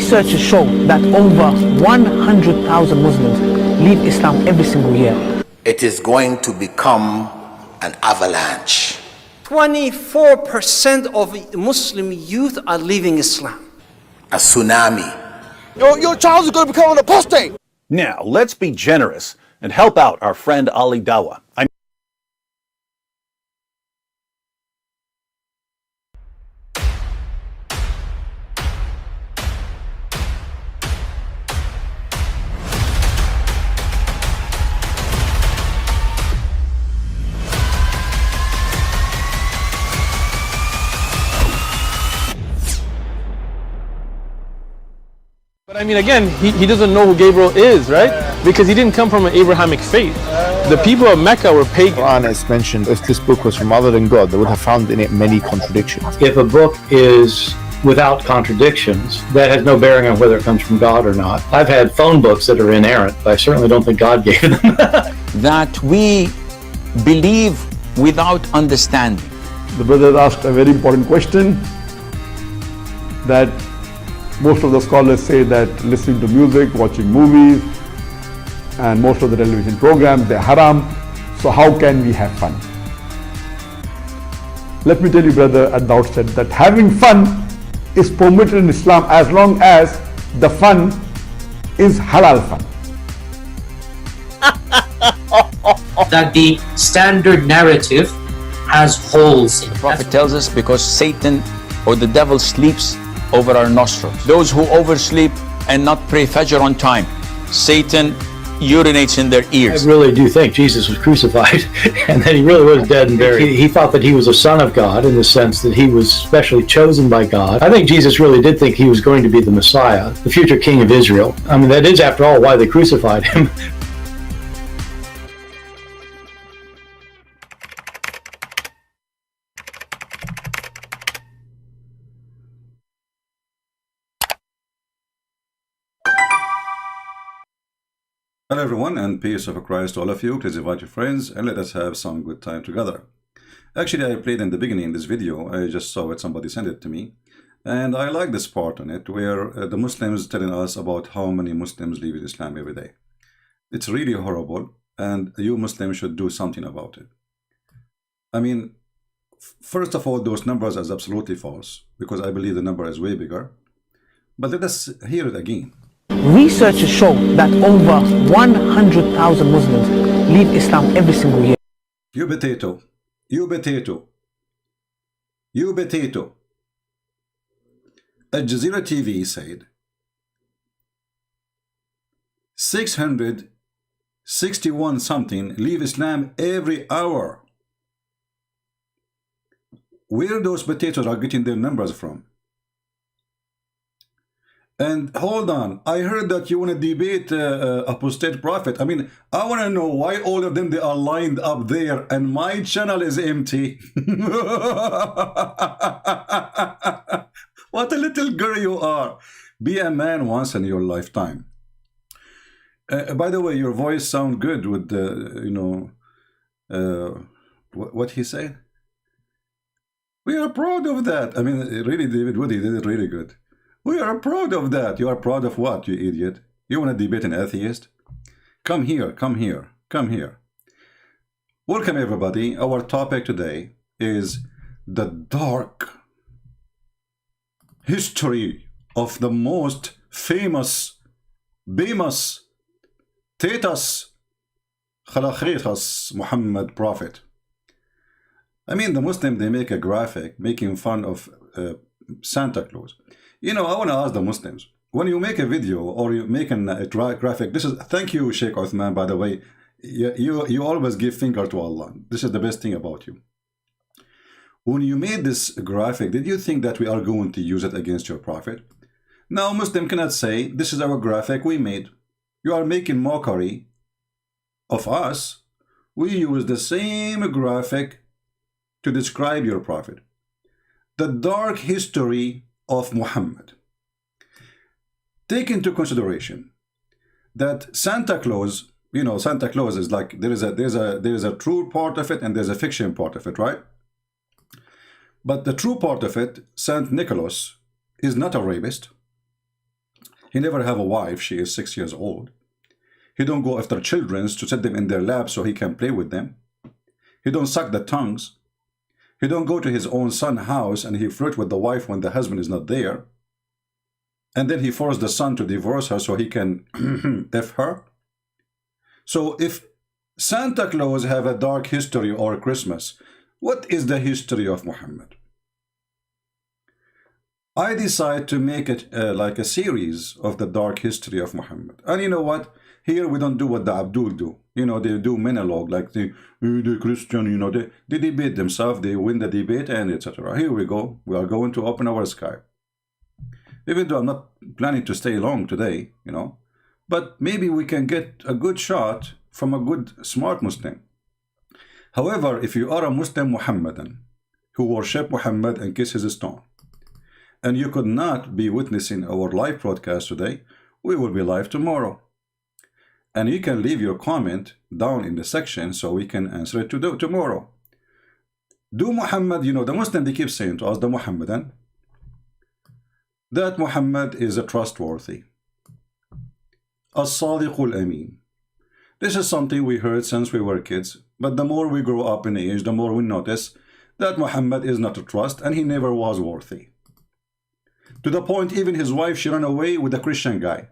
Researchers show that over 100,000 Muslims leave Islam every single year. It is going to become an avalanche. 24% of Muslim youth are leaving Islam. A tsunami. Your child is going to become an apostate. Now, let's be generous and help out our friend Ali Dawa. But I mean, again, he doesn't know who Gabriel is, right? Because he didn't come from an Abrahamic faith. The people of Mecca were pagan. Quran is mentioned, if this book was from other than God, they would have found in it many contradictions. If a book is without contradictions, that has no bearing on whether it comes from God or not. I've had phone books that are inerrant, but I certainly don't think God gave them. That we believe without understanding. The brother asked a very important question, that most of the scholars say that listening to music, watching movies, and most of the television programs, they're haram. So how can we have fun? Let me tell you, brother, at the outset, that having fun is permitted in Islam as long as the fun is halal fun. That the standard narrative has holes in it. The Prophet tells us because Satan or the devil sleeps over our nostrils. Those who oversleep and not pray Fajr on time, Satan urinates in their ears. I really do think Jesus was crucified and that he really was dead and buried. He thought that he was a son of God in the sense that he was specially chosen by God. I think Jesus really did think he was going to be the Messiah, the future king of Israel. I mean, that is, after all, why they crucified him. Hello everyone, and peace of Christ to all of you. Please invite your friends and let us have some good time together. Actually, I played in the beginning this video. I just saw it, somebody sent it to me, and I like this part on it where the Muslims telling us about how many Muslims leave Islam every day. It's really horrible, and you Muslims should do something about it. I mean, first of all, those numbers are absolutely false, because I believe the number is way bigger. But let us hear it again. Researchers show that over 100,000 Muslims leave Islam every single year. You potato. You potato. You potato. Al Jazeera TV said 661 something leave Islam every hour. Where those potatoes are getting their numbers from? And hold on, I heard that you want to debate apostate prophet. I mean, I want to know why all of them, they are lined up there and my channel is empty. What a little girl you are. Be a man once in your lifetime. By the way, your voice sounds good with the, what he said. We are proud of that. I mean, really, David Woody did it really good. We are proud of that. You are proud of what, you idiot? You want to debate an atheist? Come here, come here, come here. Welcome, everybody. Our topic today is the dark history of the most famous, Tetas, Muhammad Prophet. I mean, the Muslim, they make a graphic making fun of Santa Claus. You know, I want to ask the Muslims, when you make a video or you make a graphic, this is, thank you, Sheikh Uthman, by the way, you always give finger to Allah. This is the best thing about you. When you made this graphic, did you think that we are going to use it against your prophet? Now, Muslim cannot say, this is our graphic we made. You are making mockery of us. We use the same graphic to describe your prophet. The dark history of Muhammad. Take into consideration that Santa Claus, you know, Santa Claus is like, there is a true part of it and there's a fiction part of it, right? But the true part of it, Saint Nicholas, is not a rapist. He never have a wife. She is 6 years old. He don't go after children to set them in their lap so he can play with them. He don't suck the tongues. He don't go to his own son's house and he flirt with the wife when the husband is not there. And then he forced the son to divorce her so he can F her. So if Santa Claus have a dark history or Christmas, what is the history of Muhammad? I decide to make it like a series of the dark history of Muhammad. And you know what? Here we don't do what the Abdul do. You know, they do monologue like the Christian, you know, they debate themselves, they win the debate and etc. Here we go. We are going to open our Skype. Even though I'm not planning to stay long today, you know, but maybe we can get a good shot from a good, smart Muslim. However, if you are a Muslim Muhammadan who worship Muhammad and kiss his stone, and you could not be witnessing our live broadcast today, we will be live tomorrow. And you can leave your comment down in the section so we can answer it tomorrow. Do Muhammad, you know, the Muslim, they keep saying to us, the Muhammadan, that Muhammad is a trustworthy, as-sadiqul amin. This is something we heard since we were kids, but the more we grow up in age, the more we notice that Muhammad is not a trust and he never was worthy. To the point, even his wife, she ran away with a Christian guy.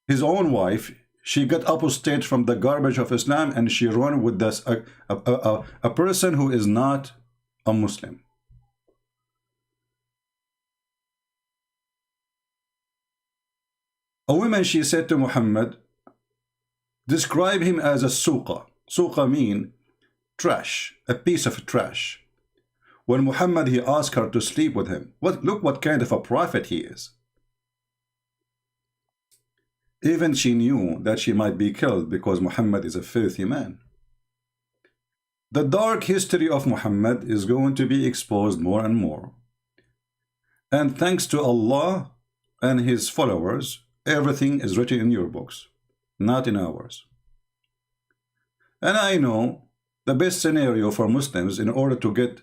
His own wife, she got apostate from the garbage of Islam and she ran with this, a person who is not a Muslim. A woman, she said to Muhammad, describe him as a suqa. Suqa mean trash, a piece of trash. When Muhammad, he asked her to sleep with him, look what kind of a prophet he is. Even she knew that she might be killed because Muhammad is a filthy man. The dark history of Muhammad is going to be exposed more and more. And thanks to Allah and his followers, everything is written in your books, not in ours. And I know the best scenario for Muslims in order to get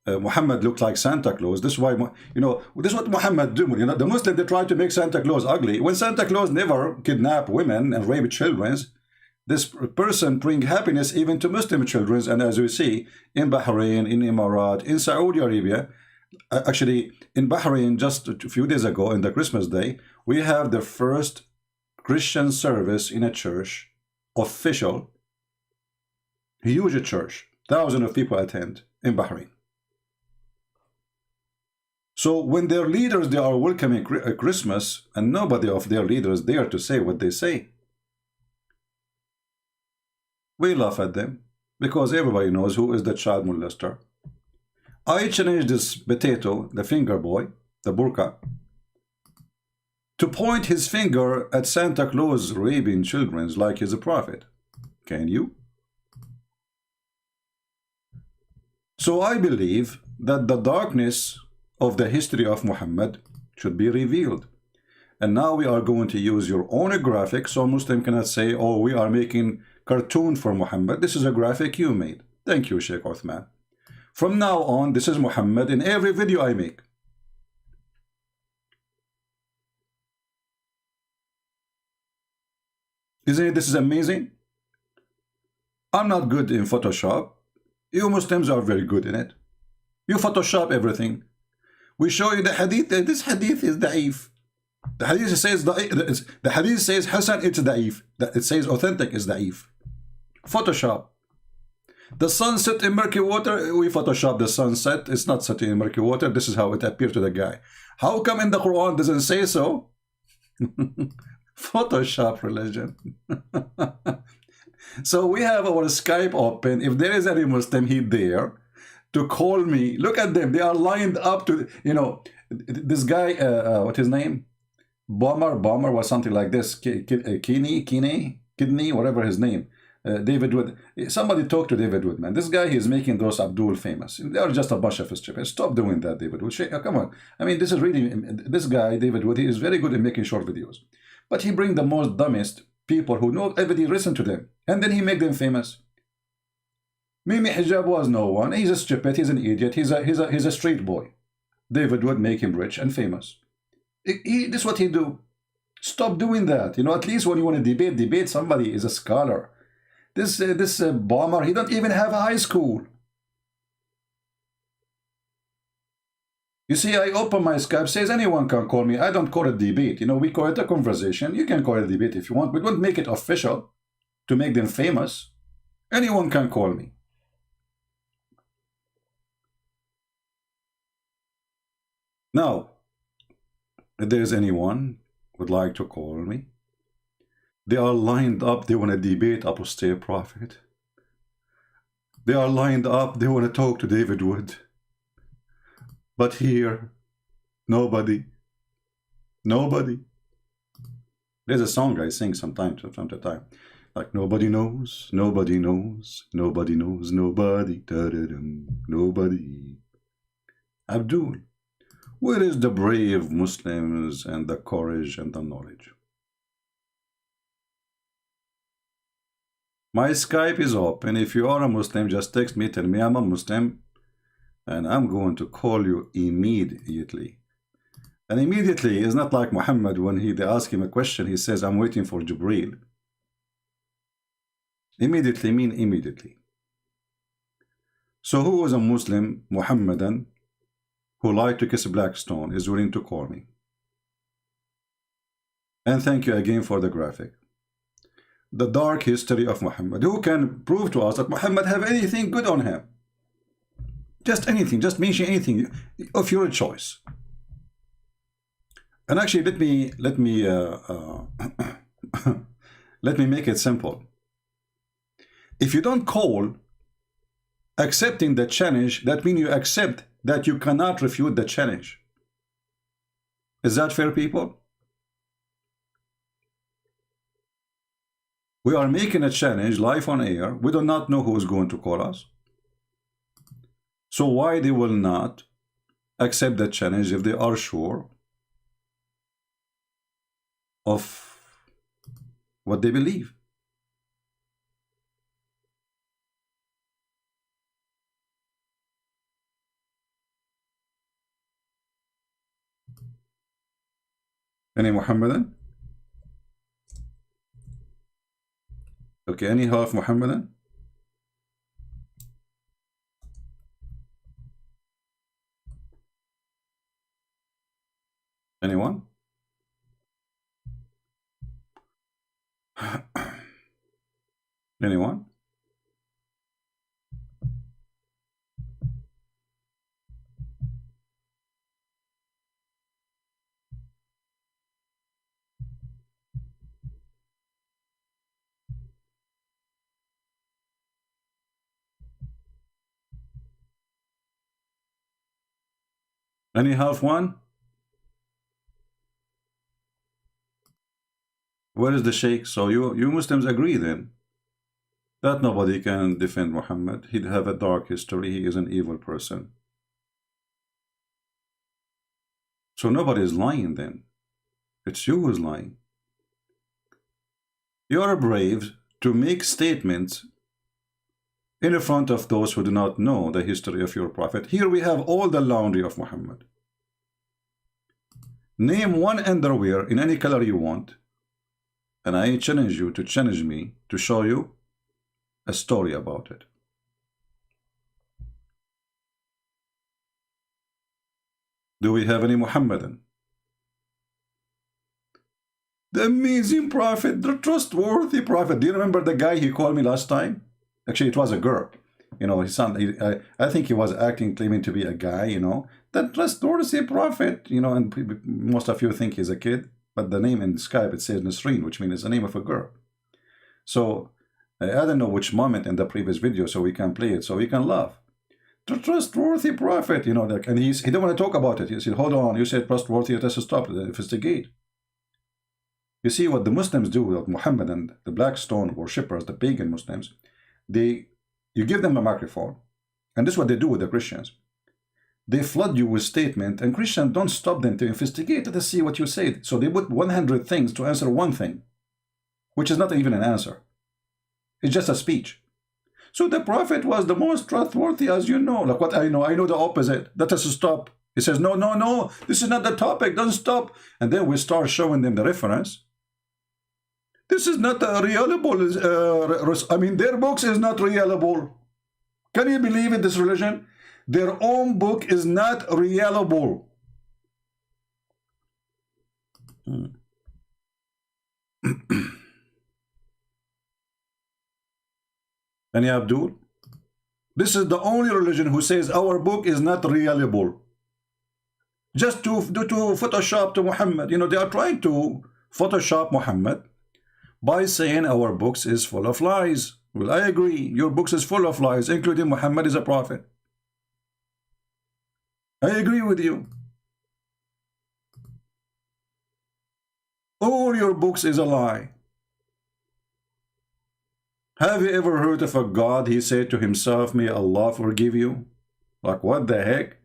Muhammad look like Santa Claus. This is why, you know, this is what Muhammad do. You know, the Muslims, they try to make Santa Claus ugly. When Santa Claus never kidnap women and rape children, this person bring happiness even to Muslim children. And as we see in Bahrain, in Emirat, in Saudi Arabia, actually in Bahrain just a few days ago, in the Christmas day, we have the first Christian service in a church, official, huge church, thousands of people attend in Bahrain. So when their leaders, they are welcoming Christmas, and nobody of their leaders dare to say what they say, we laugh at them because everybody knows who is the child molester. I challenge this potato, the finger boy, the burqa, to point his finger at Santa Claus raping children like he's a prophet. Can you? So I believe that the darkness of the history of Muhammad should be revealed. And now we are going to use your own graphic, so Muslim cannot say, oh, we are making cartoon for Muhammad. This is a graphic you made. Thank you, Sheikh Uthman. From now on, this is Muhammad in every video I make. Isn't it? This is amazing. I'm not good in Photoshop. You Muslims are very good in it. You Photoshop everything. We show you the hadith. This hadith is da'if. The hadith says the hadith says Hasan, it's da'if. It says authentic is da'if. Photoshop. The sun set in murky water. We Photoshop the sunset. It's not setting in murky water. This is how it appeared to the guy. How come in the Quran doesn't say so? Photoshop religion. So we have our Skype open. If there is any Muslim, he there to call me. Look at them. They are lined up to, you know, this guy, what's his name? Bomber or something like this. Kidney, whatever his name. David Wood. Somebody talk to David Wood, man. This guy, he is making those Abdul famous. They are just a bunch of stupid. Stop doing that, David Wood. Come on. I mean, this is really, this guy, David Wood, he is very good at making short videos. But he bring the most dumbest people who know everybody listen to them. And then he make them famous. Mimi Hijab was no one. He's a stupid. He's an idiot. He's a street boy. David would make him rich and famous. This is what he do. Stop doing that. You know, at least when you want to debate somebody is a scholar. This bomber, he don't even have a high school. You see, I open my Skype, says anyone can call me. I don't call it debate. You know, we call it a conversation. You can call it debate if you want, but don't make it official to make them famous. Anyone can call me. Now, if there's anyone would like to call me, they are lined up, they want to debate apostate prophet. They are lined up, they want to talk to David Wood. But here, nobody. There's a song I sing sometimes from time to time. Like, nobody knows, nobody. Da-da-dum, nobody. Abdul, where is the brave Muslims and the courage and the knowledge? My Skype is open. If you are a Muslim, just text me, tell me I'm a Muslim, and I'm going to call you immediately. And immediately is not like Muhammad when they ask him a question, he says, I'm waiting for Jibreel. Immediately mean immediately. So who was a Muslim, Muhammadan, who liked to kiss Blackstone, is willing to call me? And thank you again for the graphic. The dark history of Muhammad. Who can prove to us that Muhammad have anything good on him? Just anything, just mention anything of your choice. And actually, let me let me make it simple. If you don't call accepting the challenge, that means you accept that you cannot refute the challenge. Is that fair, people? We are making a challenge live on air. We do not know who is going to call us. So why they will not accept the challenge if they are sure of what they believe? Any Muhammadan? Okay, any half Muhammadan? Anyone? Anyone? Any half one? Where is the Sheikh? So you Muslims agree then that nobody can defend Muhammad. He'd have a dark history. He is an evil person. So nobody is lying then. It's you who's lying. You are brave to make statements in front of those who do not know the history of your prophet. Here we have all the laundry of Muhammad. Name one underwear in any color you want, and I challenge you to challenge me to show you a story about it. Do we have any Muhammadan? The amazing prophet, the trustworthy prophet. Do you remember the guy he called me last time? Actually, it was a girl. You know, his son, I think he was acting, claiming to be a guy, you know. The trustworthy prophet, you know, and most of you think he's a kid. But the name in Skype, it says Nasreen, which means it's the name of a girl. So, I don't know which moment in the previous video, so we can play it, so we can laugh. The trustworthy prophet, you know, like, and he didn't want to talk about it. He said, hold on, you said trustworthy, let us stop, investigate. You see what the Muslims do with Muhammad and the Blackstone worshippers, the pagan Muslims, you give them a microphone, and this is what they do with the Christians. They flood you with statement, and Christians don't stop them to investigate to see what you said. So they put 100 things to answer one thing, which is not even an answer. It's just a speech. So the prophet was the most trustworthy, as you know. Like what I know the opposite. Let us stop He says, no, no, no, this is not the topic, don't stop. And then we start showing them the reference. This is not a reliable, I mean, their books is not reliable. Can you believe it, this religion? Their own book is not reliable. And Abdul, this is the only religion who says our book is not reliable. Just to Photoshop to Muhammad. You know, they are trying to Photoshop Muhammad by saying our books is full of lies. Well, I agree. Your books is full of lies, including Muhammad is a prophet. I agree with you. All your books is a lie. Have you ever heard of a God, he said to himself, may Allah forgive you? Like, what the heck?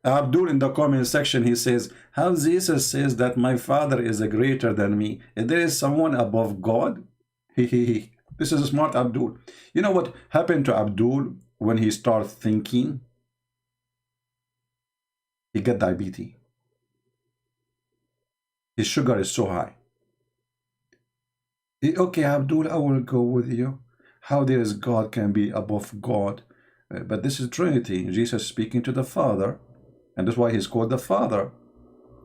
Abdul in the comment section, he says, how Jesus says that my father is a greater than me, and there is someone above God? This is a smart Abdul. You know what happened to Abdul when he started thinking? He got diabetes. His sugar is so high. Okay, Abdul, I will go with you. How there is God can be above God. But this is Trinity. Jesus speaking to the Father. And that's why he's called the Father.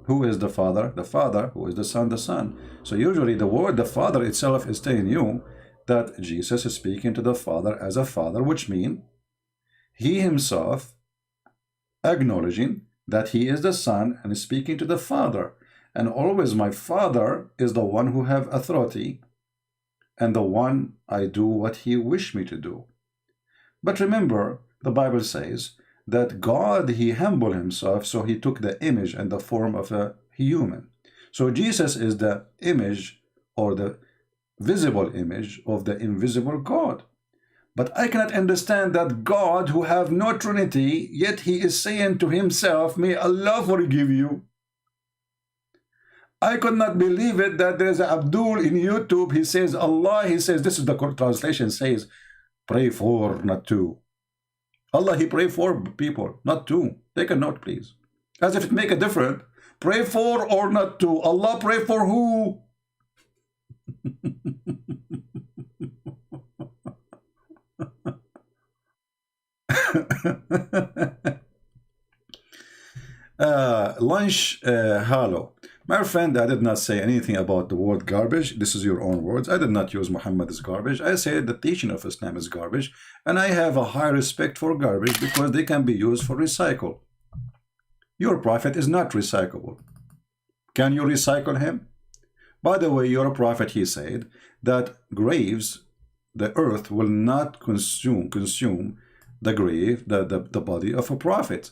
Who is the Father? The Father. Who is the Son? The Son. So usually the word the Father itself is telling you that Jesus is speaking to the Father as a Father, which means he himself acknowledging that he is the Son and is speaking to the Father. And always my Father is the one who have authority and the one I do what he wished me to do. But remember, the Bible says that God, he humbled himself, so he took the image and the form of a human. So Jesus is the image or the visible image of the invisible God. But I cannot understand that God who have no Trinity, yet he is saying to himself, may Allah forgive you. I could not believe it that there's an Abdul in YouTube, he says Allah, he says, this is the translation says, pray for, not to. Allah, he pray for people, not to. Take a note, please. As if it make a difference. Pray for or not to. Allah pray for who? Lunch Hello. My friend, I did not say anything about the word garbage. This is your own words. I did not use Muhammad as garbage. I said the teaching of Islam is garbage. And I have a high respect for garbage because they can be used for recycle. Your prophet is not recyclable. Can you recycle him? By the way, your prophet, he said that graves, the earth will not consume the grave, the body of a prophet.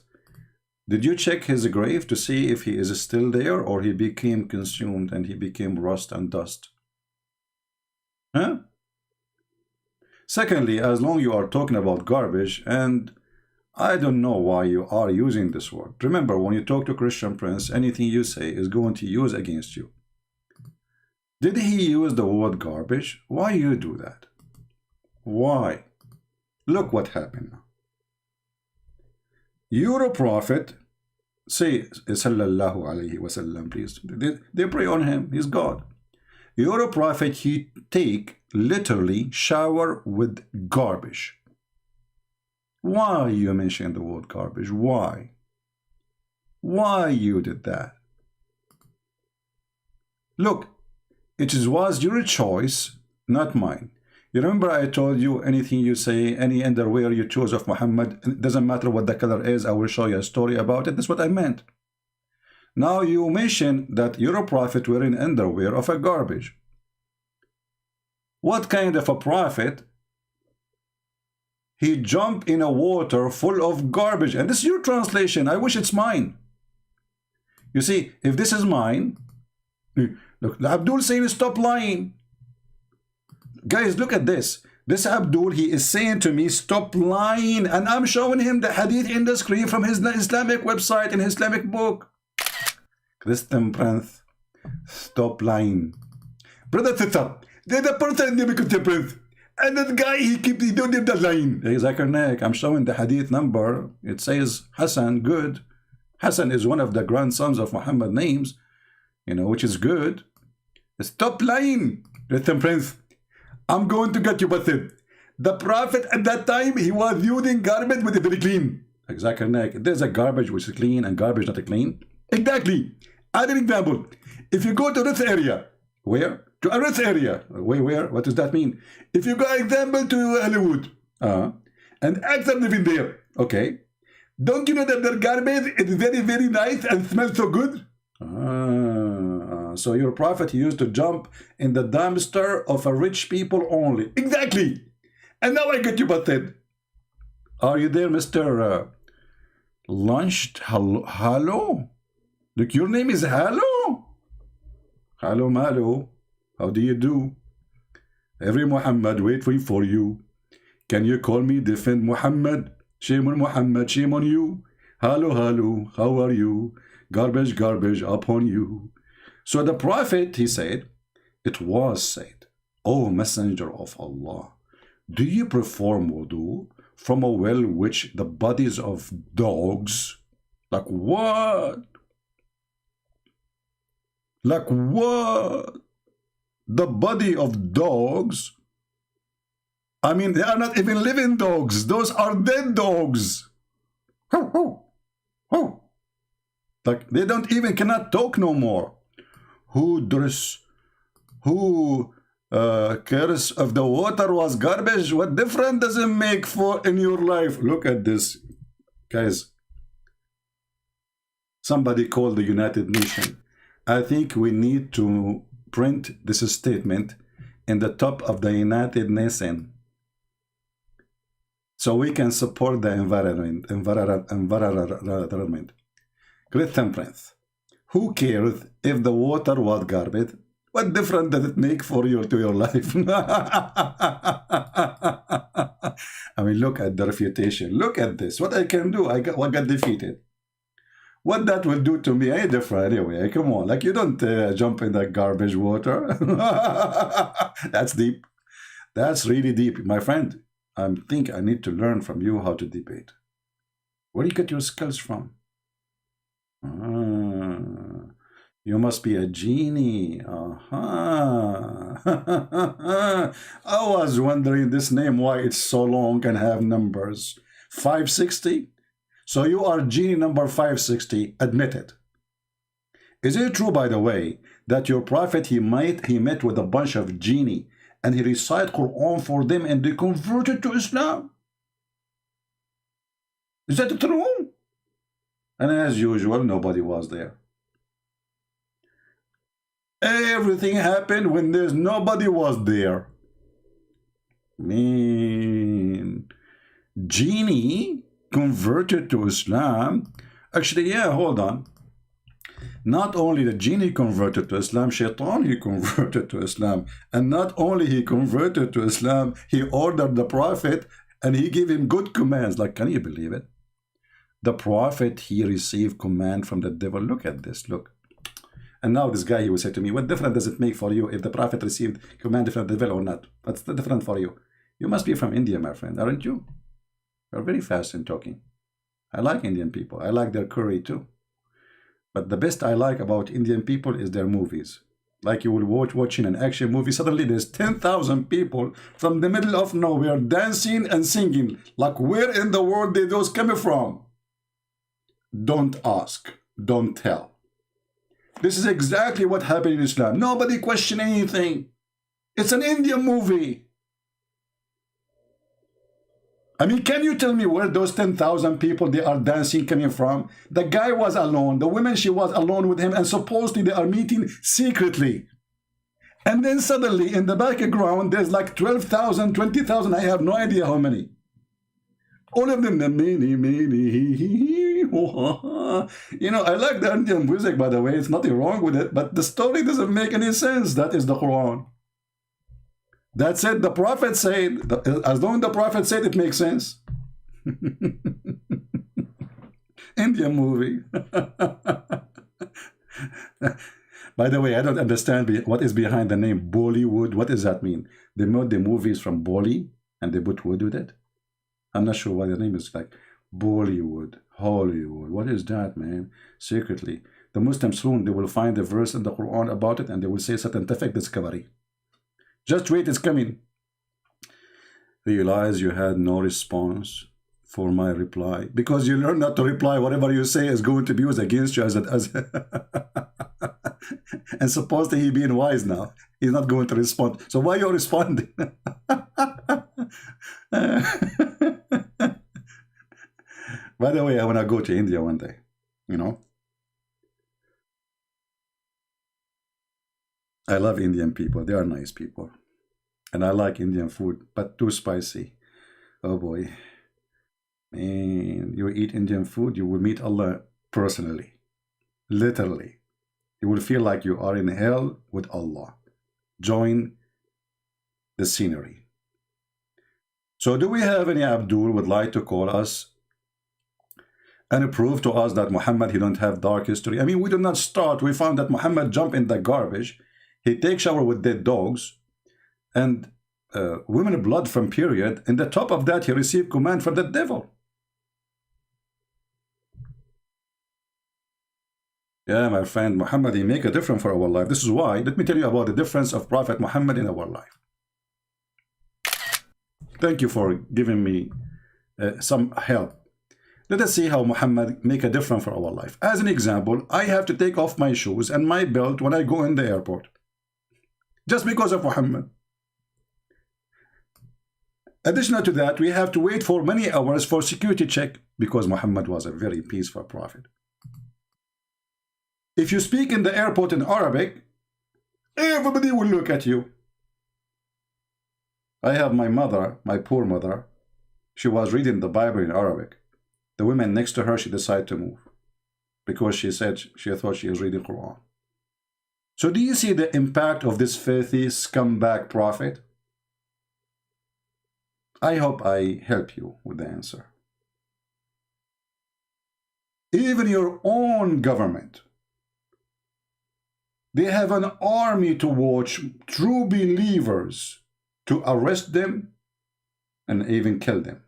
Did you check his grave to see if he is still there or he became consumed and he became rust and dust? Huh? Secondly, as long you are talking about garbage, and I don't know why you are using this word. Remember, when you talk to Christian Prince, anything you say is going to use against you. Did he use the word garbage? Why you do that? Why? Look what happened now. You're a prophet. Say, sallallahu alayhi wasallam, please. They pray on him. He's God. You're a prophet. He take literally shower with garbage. Why you mentioned the word garbage? Why? Why you did that? Look, it was your choice, not mine. You remember I told you anything you say, any underwear you choose of Muhammad, it doesn't matter what the color is, I will show you a story about it. That's what I meant. Now you mention that you're a prophet wearing underwear of a garbage. What kind of a prophet? He jumped in a water full of garbage. And this is your translation. I wish it's mine. You see, if this is mine, look, Abdul saying stop lying. Guys, look at this. This Abdul, he is saying to me, stop lying. And I'm showing him the hadith in the screen from his Islamic website and Islamic book. Christian Prince, stop lying. Brother Tita, they're the person in the Prince. And that guy, he doing the line. Zakir Naik, I'm showing the hadith number. It says Hassan, good. Hassan is one of the grandsons of Muhammad names, you know, which is good. Stop lying, Rhythm Prince. I'm going to get you busted. The Prophet at that time, he was using garbage with it very clean. Like Zakir Naik, there's a garbage which is clean and garbage not clean. Exactly. Add an example. If you go to this area, where? To a rich area. Where? What does that mean? If you go, example, to Hollywood, and actors living there, okay, don't you know that their garbage is very, very nice and smells so good? So your Prophet, he used to jump in the dumpster of a rich people only. Exactly. And now I get you busted. Are you there, Mr. Lunched? Hello? Look, your name is Hello? Hello, Malo. How do you do? Every Muhammad waiting for you. Can you call me defend Muhammad? Shame on Muhammad, shame on you. Hello, hello, how are you? Garbage, garbage upon you. So the Prophet, he said, it was said, O Messenger of Allah, do you perform wudu from a well which the bodies of dogs? Like what? Like what? The body of dogs? I mean, they are not even living dogs. Those are dead dogs. Like, they don't even cannot talk no more. Who cares of the water was garbage? What difference does it make for in your life? Look at this, guys. Somebody called the United Nations. I think we need to print this statement in the top of the United Nations so we can support the environment. Great temperance. Who cares if the water was garbage? What difference does it make for you to your life? I mean, look at the refutation. Look at this. What I can do, I got defeated. What that will do to me ain't different anyway. Come on, like you don't jump in that garbage water. That's deep. That's really deep. My friend, I think I need to learn from you how to debate. Where do you get your skills from? You must be a genie. I was wondering this name, why it's so long and have numbers. 560? So you are genie number 560, admit it. Is it true, by the way, that your Prophet, he met with a bunch of genie and he recited Quran for them and they converted to Islam? Is that true? And as usual, nobody was there. Everything happened when there's nobody was there. Man, genie converted to Islam. Actually, yeah, hold on. Not only the genie converted to Islam, Shaitan, he converted to Islam. And not only he converted to Islam, he ordered the Prophet and he gave him good commands. Like, can you believe it? The Prophet, he received command from the devil. Look at this, look. And now this guy, he will say to me, what difference does it make for you if the Prophet received command from the devil or not? What's the difference for you? You must be from India, my friend, aren't you? You're very fast in talking. I like Indian people. I like their curry too. But the best I like about Indian people is their movies. Like you will watching an action movie, suddenly there's 10,000 people from the middle of nowhere dancing and singing. Like, where in the world did those come from? Don't ask, don't tell. This is exactly what happened in Islam. Nobody questioned anything. It's an Indian movie. I mean, can you tell me where those 10,000 people they are dancing coming from? The guy was alone. The woman, she was alone with him, and supposedly they are meeting secretly. And then suddenly in the background, there's like 12,000, 20,000. I have no idea how many. All of them, the many. You know, I like the Indian music, by the way. It's nothing wrong with it, but the story doesn't make any sense. That is the Quran. That's it. The Prophet said, as long as the Prophet said, it makes sense. Indian movie. By the way, I don't understand what is behind the name Bollywood. What does that mean? They made the movies from Bolly and they put wood with it. I'm not sure why the name is like Bollywood, Hollywood. What is that, man? Secretly, the Muslims soon, they will find a verse in the Quran about it and they will say scientific discovery. Just wait, it's coming. Realize you had no response for my reply. Because you learn not to reply. Whatever you say is going to be used against you as and supposed to he being wise now. He's not going to respond. So why are you responding? By the way, I want to go to India one day, you know. I love Indian people. They are nice people. And I like Indian food, but too spicy. Oh boy. Man, you eat Indian food, you will meet Allah personally. Literally. You will feel like you are in hell with Allah. Join the scenery. So do we have any Abdul would like to call us and prove to us that Muhammad, he don't have dark history? I mean, we did not start. We found that Muhammad jumped in the garbage. He takes shower with dead dogs and women blood from period. And the top of that, he received command from the devil. Yeah, my friend, Muhammad, he make a difference for our life. This is why, let me tell you about the difference of Prophet Muhammad in our life. Thank you for giving me some help. Let us see how Muhammad make a difference for our life. As an example, I have to take off my shoes and my belt when I go in the airport. Just because of Muhammad. Additional to that, we have to wait for many hours for security check because Muhammad was a very peaceful prophet. If you speak in the airport in Arabic, everybody will look at you. I have my mother, my poor mother. She was reading the Bible in Arabic. The woman next to her, she decided to move because she said she thought she was reading Quran. So do you see the impact of this filthy scumbag prophet? I hope I help you with the answer. Even your own government, they have an army to watch true believers to arrest them and even kill them.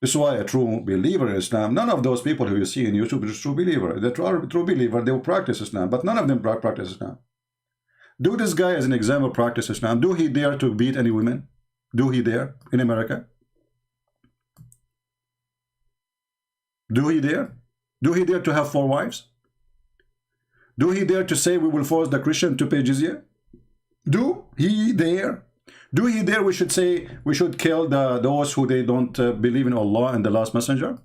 This is why a true believer in Islam, none of those people who you see in YouTube is a true believer. The true believer, they will practice Islam, but none of them practice Islam. Do this guy as an example practice Islam? Do he dare to beat any women? Do he dare in America? Do he dare? Do he dare to have 4 wives? Do he dare to say we will force the Christian to pay jizya? Do he dare? Do he dare we should say we should kill those who they don't believe in Allah and the last messenger?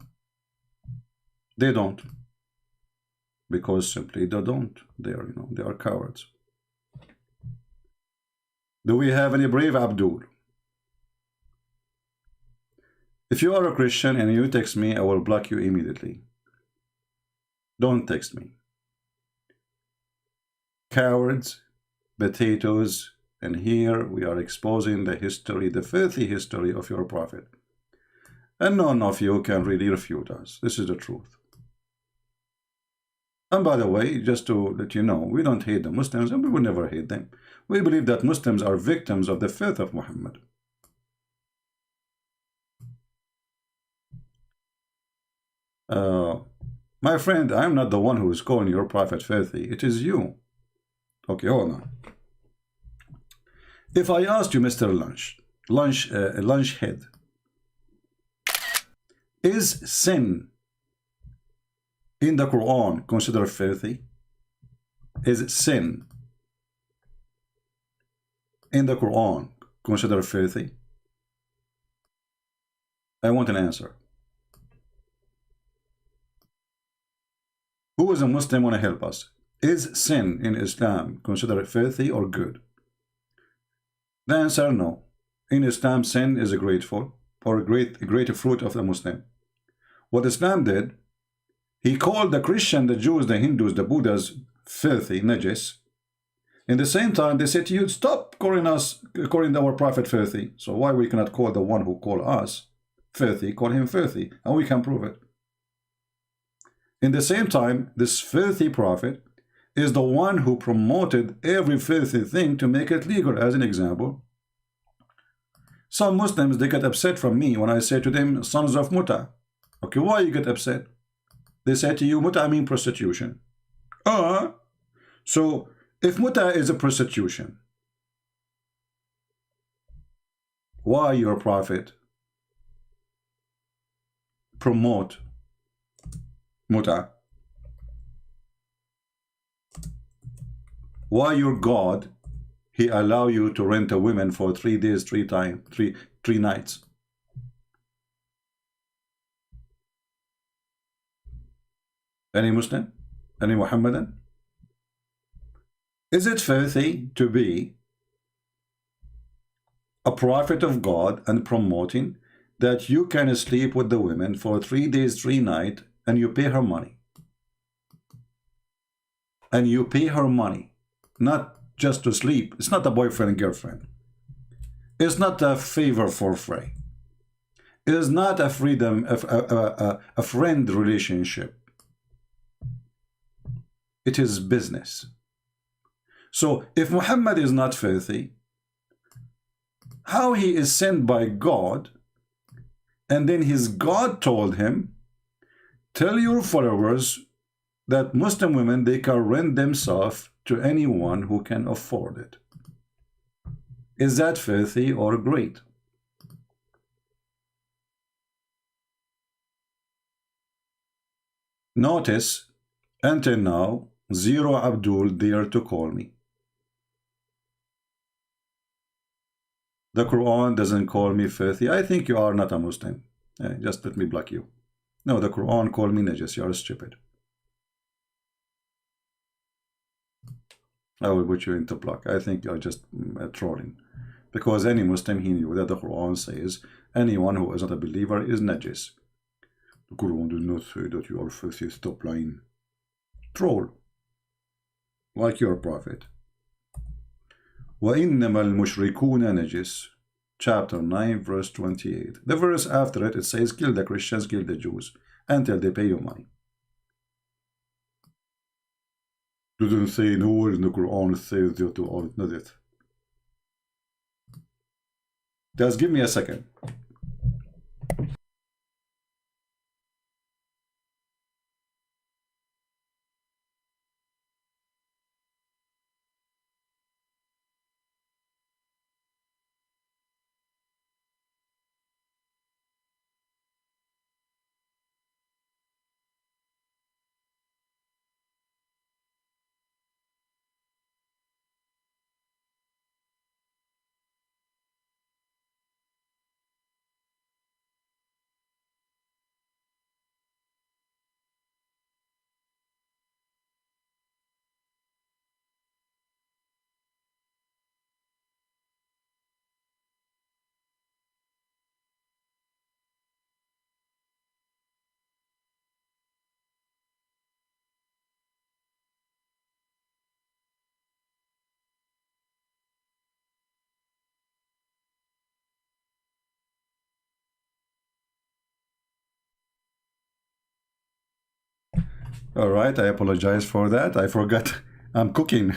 They don't. Because simply they don't. They are, they are cowards. Do we have any brave Abdul? If you are a Christian and you text me, I will block you immediately. Don't text me. Cowards, potatoes, and here we are exposing the history, the filthy history of your prophet. And none of you can really refute us. This is the truth. And by the way, just to let you know, we don't hate the Muslims and we will never hate them. We believe that Muslims are victims of the filth of Muhammad. My friend, I am not the one who is calling your prophet filthy. It is you. Okay, hold on. If I asked you, Mr. Lunchhead, is sin in the Quran considered filthy? Is sin in the Quran considered filthy? I want an answer. Who is a Muslim want to help us? Is sin in Islam considered filthy or good? The answer, no. In Islam, sin is a grateful or a great fruit of the Muslim. What Islam did, he called the Christian, the Jews, the Hindus, the Buddhas filthy, najis. In the same time, they said to you, stop calling our prophet filthy. So why we cannot call the one who called us filthy, call him filthy, and we can prove it. In the same time, this filthy prophet, is the one who promoted every filthy thing to make it legal. As an example, some Muslims, they get upset from me when I say to them, sons of muta. Okay, why you get upset? They say to you, muta mean prostitution. So if muta is a prostitution, why your prophet promote muta? Why your God, he allow you to rent a woman for 3 days, 3 nights? Any Muslim? Any Muhammadan? Is it filthy to be a prophet of God and promoting that you can sleep with the women for 3 days, 3 nights, and you pay her money? And you pay her money, not just to sleep. It's not a boyfriend and girlfriend. It's not a favor for free. It is not a freedom, a friend relationship. It is business. So if Muhammad is not filthy, how he is sent by God, and then his God told him, tell your followers that Muslim women, they can rent themselves to anyone who can afford it. Is that filthy or great? Notice, until now, zero Abdul dare to call me. The Quran doesn't call me filthy. I think you are not a Muslim. Just let me block you. No, the Quran called me najis. You are stupid. I will put you into block. I think you are just trolling. Because any Muslim, he knew that the Quran says anyone who is not a believer is najis. The Quran does not say that you are filthy. Stop lying. Troll. Like your prophet. وَإِنَّمَا الْمُشْرِكُونَ نَجِسٌ, chapter 9, verse 28. The verse after it, it says, kill the Christians, kill the Jews, until they pay you money. Doesn't say nowhere in the Quran says that you are najis. Just give me a second. All right, I apologize for that. I forgot I'm cooking.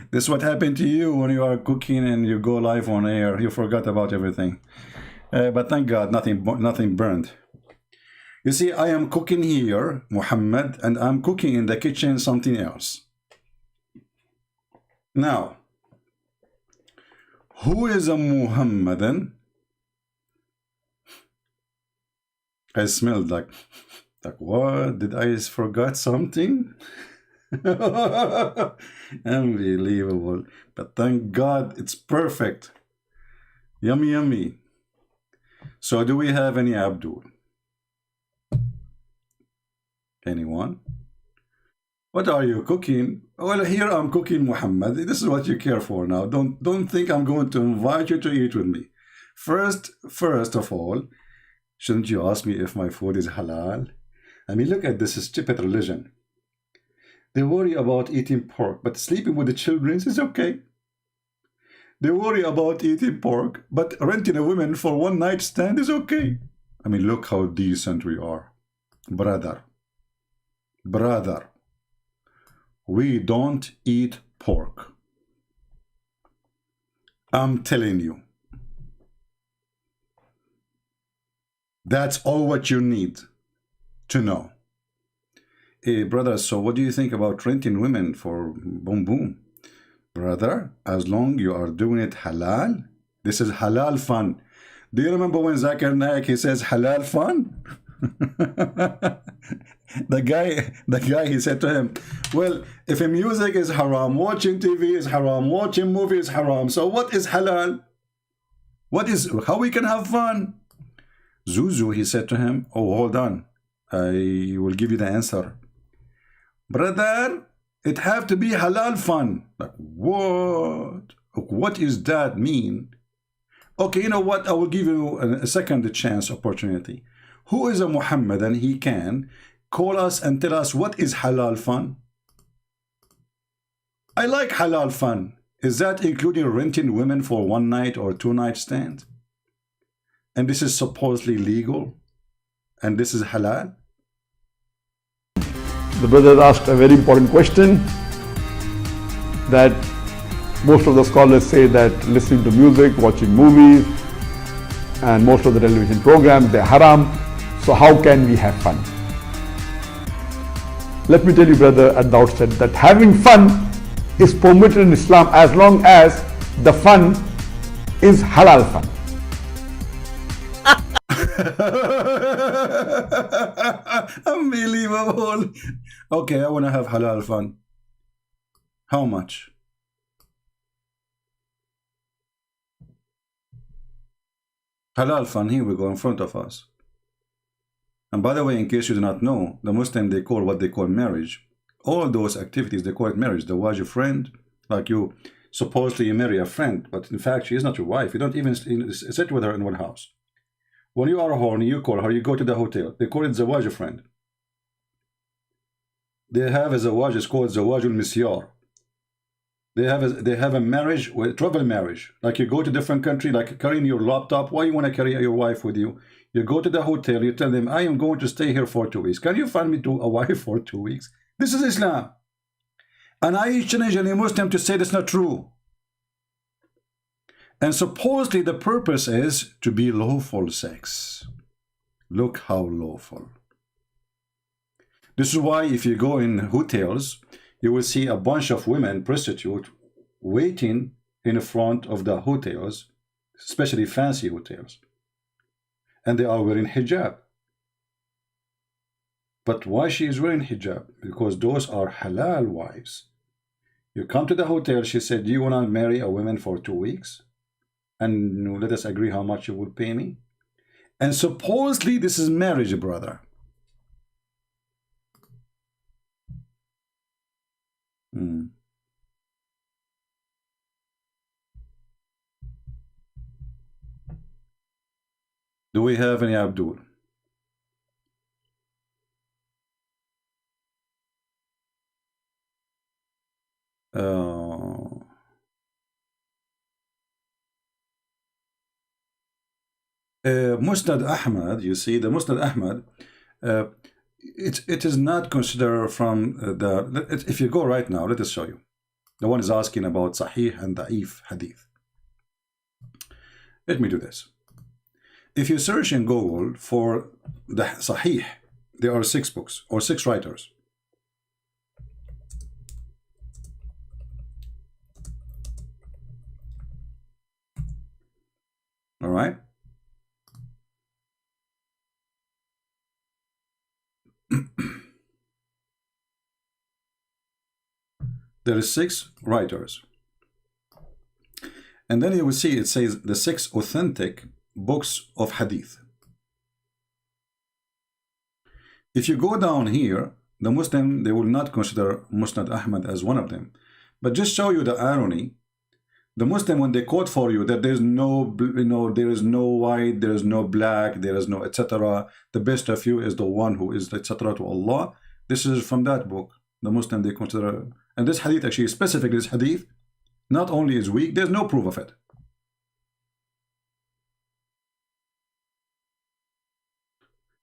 This is what happened to you when you are cooking and you go live on air. You forgot about everything. But thank God, nothing burned. You see, I am cooking here, Muhammad, and I'm cooking in the kitchen something else. Now, who is a Muhammadan? I smelled like what? Did I forgot something? Unbelievable. But thank God it's perfect. Yummy, yummy. So do we have any Abdul? Anyone? What are you cooking? Well, here I'm cooking, Muhammad. This is what you care for now. Don't think I'm going to invite you to eat with me. First of all, shouldn't you ask me if my food is halal? I mean, look at this stupid religion. They worry about eating pork, but sleeping with the children is okay. They worry about eating pork, but renting a woman for one night stand is okay. I mean, look how decent we are. Brother, brother, we don't eat pork. I'm telling you. That's all what you need to know. Hey, brother, so what do you think about renting women for boom boom? Brother, as long you are doing it halal, this is halal fun. Do you remember when Zakir Naik, he says halal fun? the guy, he said to him, well, if music is haram, watching TV is haram, watching movies is haram, so what is halal? How we can have fun? Zuzu, he said to him, oh, hold on, I will give you the answer. Brother, it have to be halal fun. Like, what? What does that mean? Okay, you know what? I will give you a second chance opportunity. Who is a Muhammad and he can call us and tell us what is halal fun? I like halal fun. Is that including renting women for one night or two night stand? And this is supposedly legal? And this is halal? The brother asked a very important question that most of the scholars say that listening to music, watching movies, and most of the television programs, they're haram. So how can we have fun? Let me tell you, brother, at the outset that having fun is permitted in Islam as long as the fun is halal fun. Unbelievable. Okay, I want to have halal fun. How much? Halal fun, here we go in front of us. And by the way, in case you do not know, the Muslim, they call what they call marriage. All those activities, they call it marriage. The wife, your friend, like you, supposedly you marry a friend, but in fact, she is not your wife. You don't even sit with her in one house. When you are horny, you call her, you go to the hotel. They call it Zawaj friend. They have a Zawaj, it's called Zawaj al-Misyar. They have a marriage, travel marriage. Like you go to different country, like carrying your laptop. Why you want to carry your wife with you? You go to the hotel, you tell them, I am going to stay here for 2 weeks. Can you find me a wife for 2 weeks? This is Islam. And I challenge any Muslim to say that's not true. And supposedly the purpose is to be lawful sex. Look how lawful. This is why if you go in hotels, you will see a bunch of women, prostitutes, waiting in front of the hotels, especially fancy hotels. And they are wearing hijab. But why she is wearing hijab? Because those are halal wives. You come to the hotel, she said, do you want to marry a woman for 2 weeks? And let us agree how much you will pay me. And supposedly this is marriage, brother. Do we have any Abdul? Musnad Ahmad, you see, the Musnad Ahmad, it is not considered from if you go right now, let us show you. The one is asking about Sahih and Da'if Hadith. Let me do this. If you search in Google for the Sahih, there are 6 books or 6 writers. All right. There is 6 writers. And then you will see it says the 6 authentic books of hadith. If you go down here, the Muslim, they will not consider Musnad Ahmad as one of them. But just show you the irony. The Muslim, when they quote for you that there's no, there is no white, there is no black, there is no etc. The best of you is the one who is etc. to Allah. This is from that book. The Muslim, they consider, and this hadith actually, specifically this hadith, not only is weak, there's no proof of it.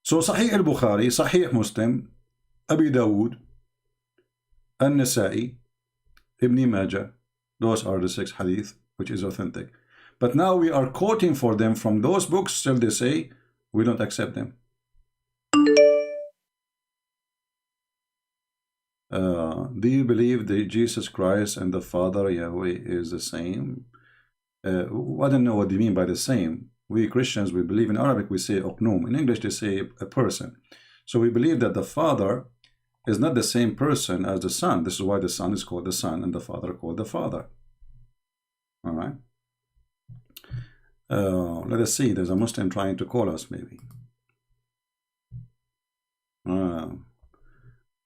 So Sahih al-Bukhari, Sahih Muslim, Abi Dawood, An-Nasa'i, Ibn Majah. Those are the 6 hadith which is authentic. But now we are quoting for them from those books, still they say we don't accept them. Do you believe that Jesus Christ and the Father Yahweh is the same? I don't know what they mean by the same. We Christians, we believe in Arabic, we say Oknum. In English, they say a person. So we believe that the Father is not the same person as the Son. This is why the Son is called the Son and the Father called the Father. All right. Let us see. There's a Muslim trying to call us, maybe.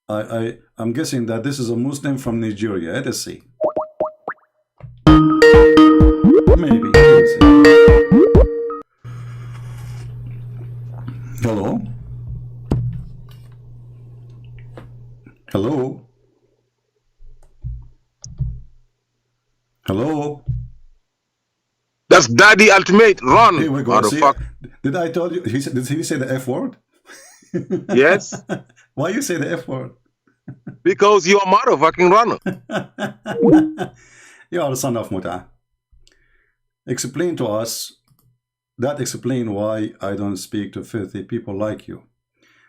I'm guessing that this is a Muslim from Nigeria. Let us see. Maybe. Let's see. Hello? Hello? Hello? That's Daddy Ultimate. Run. Here we go. See, did I tell you? Did he say the F word? Yes. Why you say the F word? Because you're a motherfucking runner. You are the son of Muta. Explain to us. That explain why I don't speak to filthy people like you.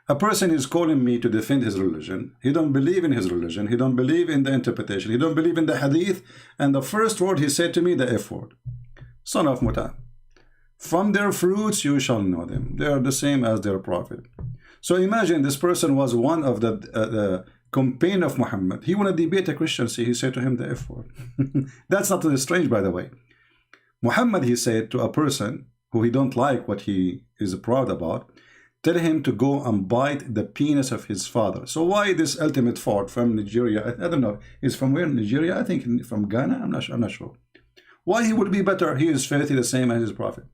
A person is calling me to defend his religion. He don't believe in his religion. He don't believe in the interpretation. He don't believe in the hadith. And the first word he said to me, the F word. Son of Muta. From their fruits you shall know them. They are the same as their prophet. So imagine this person was one of the companion of Muhammad. He want to debate a Christian. See, he said to him the F word. That's not strange, by the way. Muhammad, he said to a person who he don't like what he is proud about, tell him to go and bite the penis of his father. So why this ultimate fort from Nigeria? I don't know. He's from where? Nigeria? I think from Ghana. I'm not sure. Why he would be better? He is filthy the same as his prophet.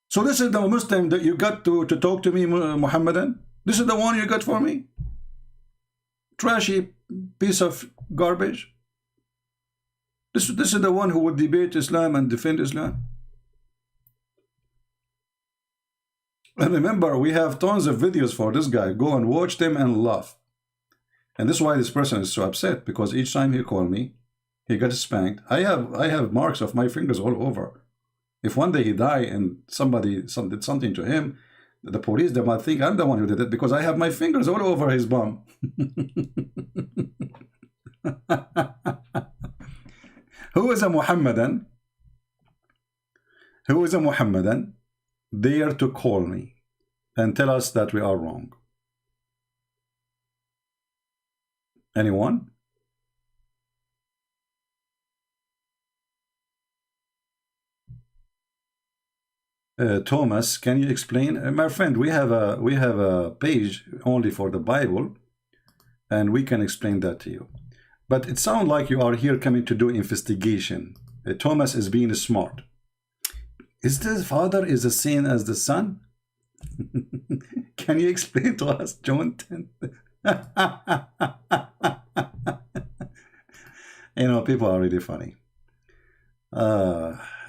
So this is the Muslim that you got to talk to me, Muhammadan? This is the one you got for me? Trashy piece of garbage? This is the one who would debate Islam and defend Islam? And remember, we have tons of videos for this guy. Go and watch them and laugh. And this is why this person is so upset, because each time he called me, he got spanked. I have marks of my fingers all over. If one day he died and somebody did something to him, the police, they might think I'm the one who did it because I have my fingers all over his bum. Who is a Muhammadan? Who is a Muhammadan? Dare to call me and tell us that we are wrong. Anyone? Thomas, can you explain? My friend, we have a page only for the Bible, and we can explain that to you. But it sounds like you are here coming to do investigation. Thomas is being smart. Is the Father is the same as the Son? Can you explain to us, John 10? You know, people are really funny.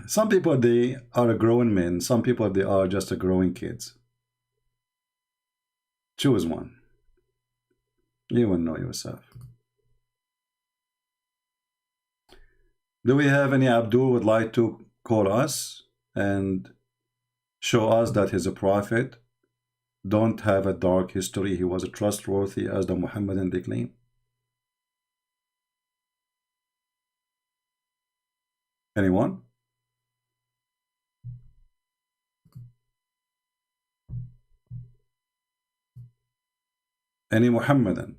Some people, they are growing men. Some people, they are just growing kids. Choose one. You will know yourself. Do we have any Abdul would like to call us and show us that he's a prophet, don't have a dark history, he was trustworthy as the Muhammadan they claim? Anyone? Any Muhammadan?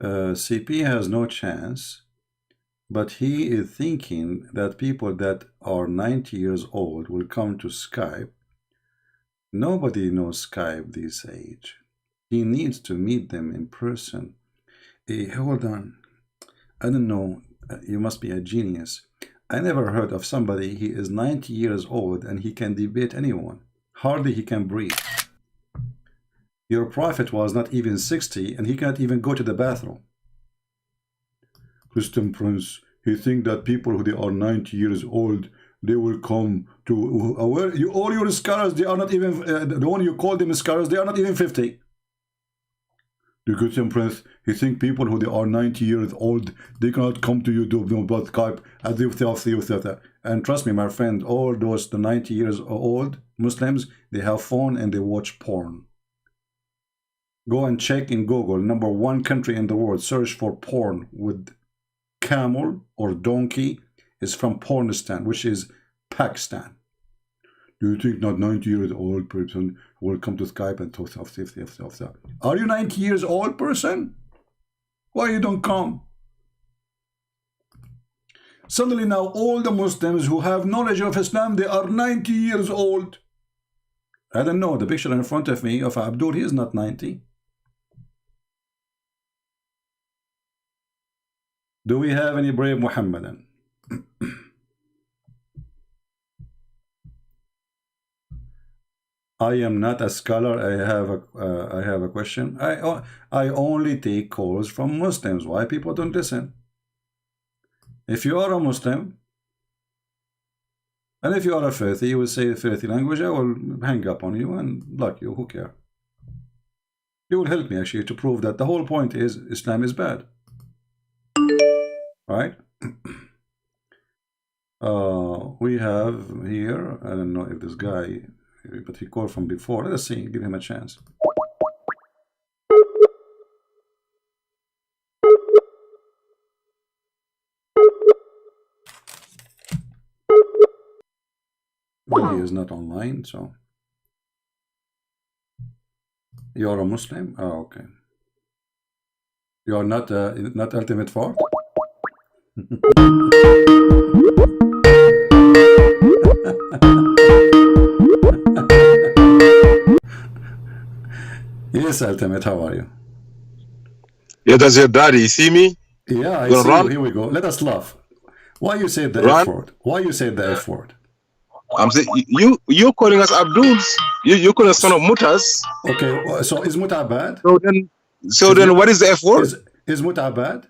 CP has no chance, but he is thinking that people that are 90 years old will come to Skype. Nobody knows Skype this age. He needs to meet them in person. Hey, hold on. I don't know. You must be a genius. I never heard of somebody, he is 90 years old and he can debate anyone. Hardly he can breathe. Your prophet was not even 60 and he cannot even go to the bathroom. Christian Prince, he think that people who they are 90 years old, they will come to where you, all your scholars, they are not even the one you call them scholars, they are not even 50. The Christian Prince, he think people who they are 90 years old, they cannot come to you to about Skype as if they are. And trust me, my friend, all those the 90 years old Muslims, they have phone and they watch porn. Go and check in Google, #1 country in the world, search for porn with camel or donkey is from Pornistan, which is Pakistan. Do you think not 90 years old person will come to Skype and talk of that? Are you 90 years old person? Why you don't come? Suddenly now all the Muslims who have knowledge of Islam, they are 90 years old. I don't know, the picture in front of me of Abdul, he is not 90. Do we have any brave Muhammadan? I am not a scholar. I have a question. I only take calls from Muslims. Why people don't listen? If you are a Muslim, and if you are a filthy, you will say filthy language, I will hang up on you and block you. Who cares? You will help me actually to prove that the whole point is Islam is bad. Right? We have here, I don't know if this guy, but he called from before. Let's see, give him a chance. Well, he is not online, so. You are a Muslim? Oh, okay. You are not Ultimate Fort? Yes, Ultimate, how are you? Yeah, that's your daddy. You see me? Yeah, I see you. Here we go. Let us laugh. Why you said the F word? Why you said the F word? I'm saying you're calling us Abduls. You calling us son of Mutas. Okay, so is Muta bad? So then what is the F word? Is Muta bad?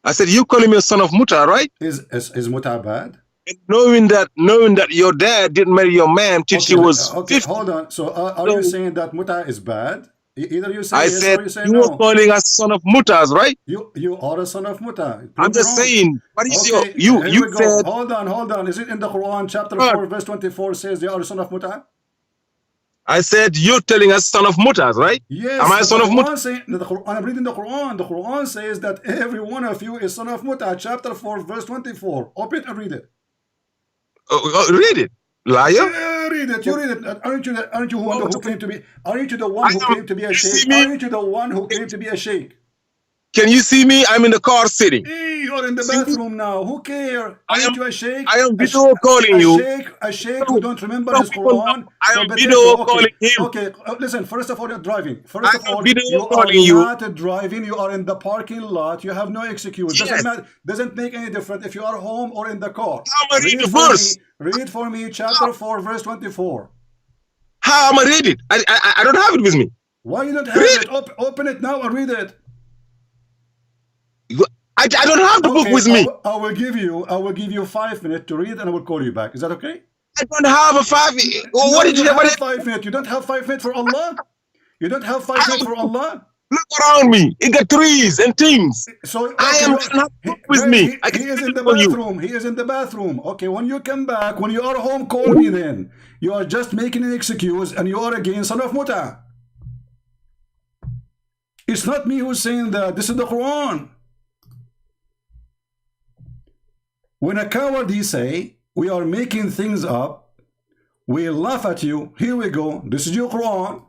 I said you calling me a son of Muta, right? Is Muta bad? Knowing that your dad didn't marry your mom till she was 50. Hold on. So are you saying that Muta is bad? Either you say I yes said or you say you no. were calling us son of Mutas, right? You are a son of Muta. I'm just saying. What is okay, you said? Hold on. Is it in the Quran chapter 4 verse 24 says they are a son of Muta? I said you're telling us son of Mutas, right? Yes. Am I a son of Muta? I'm reading the Quran. The Quran says that every one of you is son of Muta. Chapter 4 verse 24. Open it and read it. Read it, liar. Read it. You read it. Aren't you the one who claimed to be? Aren't you the one who claimed to be a sheikh? Aren't you the one who claimed to be a sheikh? Can you see me? I'm in the car sitting. You're in the bathroom now. Who cares? Aren't you a sheikh? I am video calling you. A sheikh who don't remember his Quran. I am video calling him. Okay, listen. First of all, you're driving. First of all, you are not driving. You are in the parking lot. You have no excuse. Yes. Doesn't make any difference if you are home or in the car. How am I read the verse? Read for me chapter 4 verse 24. How am I read it? I don't have it with me. Why you don't have it? Open it now and read it. I don't have the book with me. I will give you 5 minutes to read and I will call you back. Is that okay? I don't have a 5 minutes. What did you have? 5 minutes. You don't have 5 minutes for Allah? You don't have 5 minutes for Allah? Look around me. It got trees and things. So okay, I am not book with me. He is in the bathroom. He is in the bathroom. Okay, when you come back, when you are home, call me then. You are just making an excuse and you are again son of Muta. It's not me who's saying that. This is the Quran. When a coward he say, we are making things up, we laugh at you. Here we go. This is your Quran.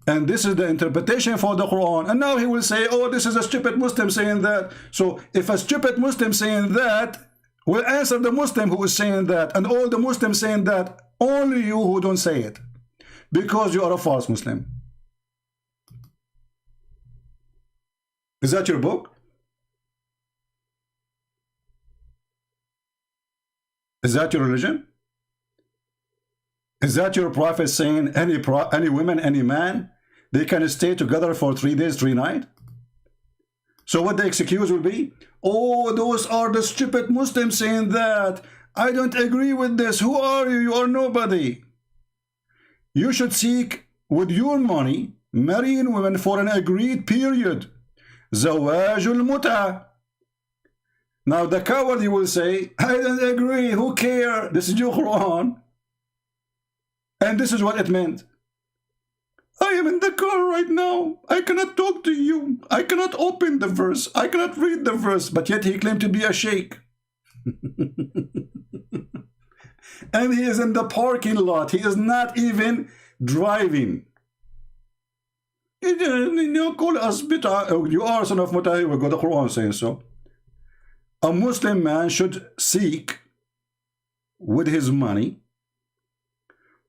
And this is the interpretation for the Quran. And now he will say, oh, this is a stupid Muslim saying that. So if a stupid Muslim saying that, will answer the Muslim who is saying that. And all the Muslims saying that, only you who don't say it. Because you are a false Muslim. Is that your book? Is that your religion? Is that your prophet saying any woman, any man, they can stay together for 3 days, 3 nights? So what the excuse will be? Oh, those are the stupid Muslims saying that. I don't agree with this. Who are you? You are nobody. You should seek with your money marrying women for an agreed period. زواج المتعة. Now the coward, you will say, I don't agree. Who cares? This is your Quran. And this is what it meant. I am in the car right now. I cannot talk to you. I cannot open the verse. I cannot read the verse. But yet he claimed to be a sheikh. And he is in the parking lot. He is not even driving. You call us bid'ah. You are son of Mutah. We got the Quran saying so. A Muslim man should seek with his money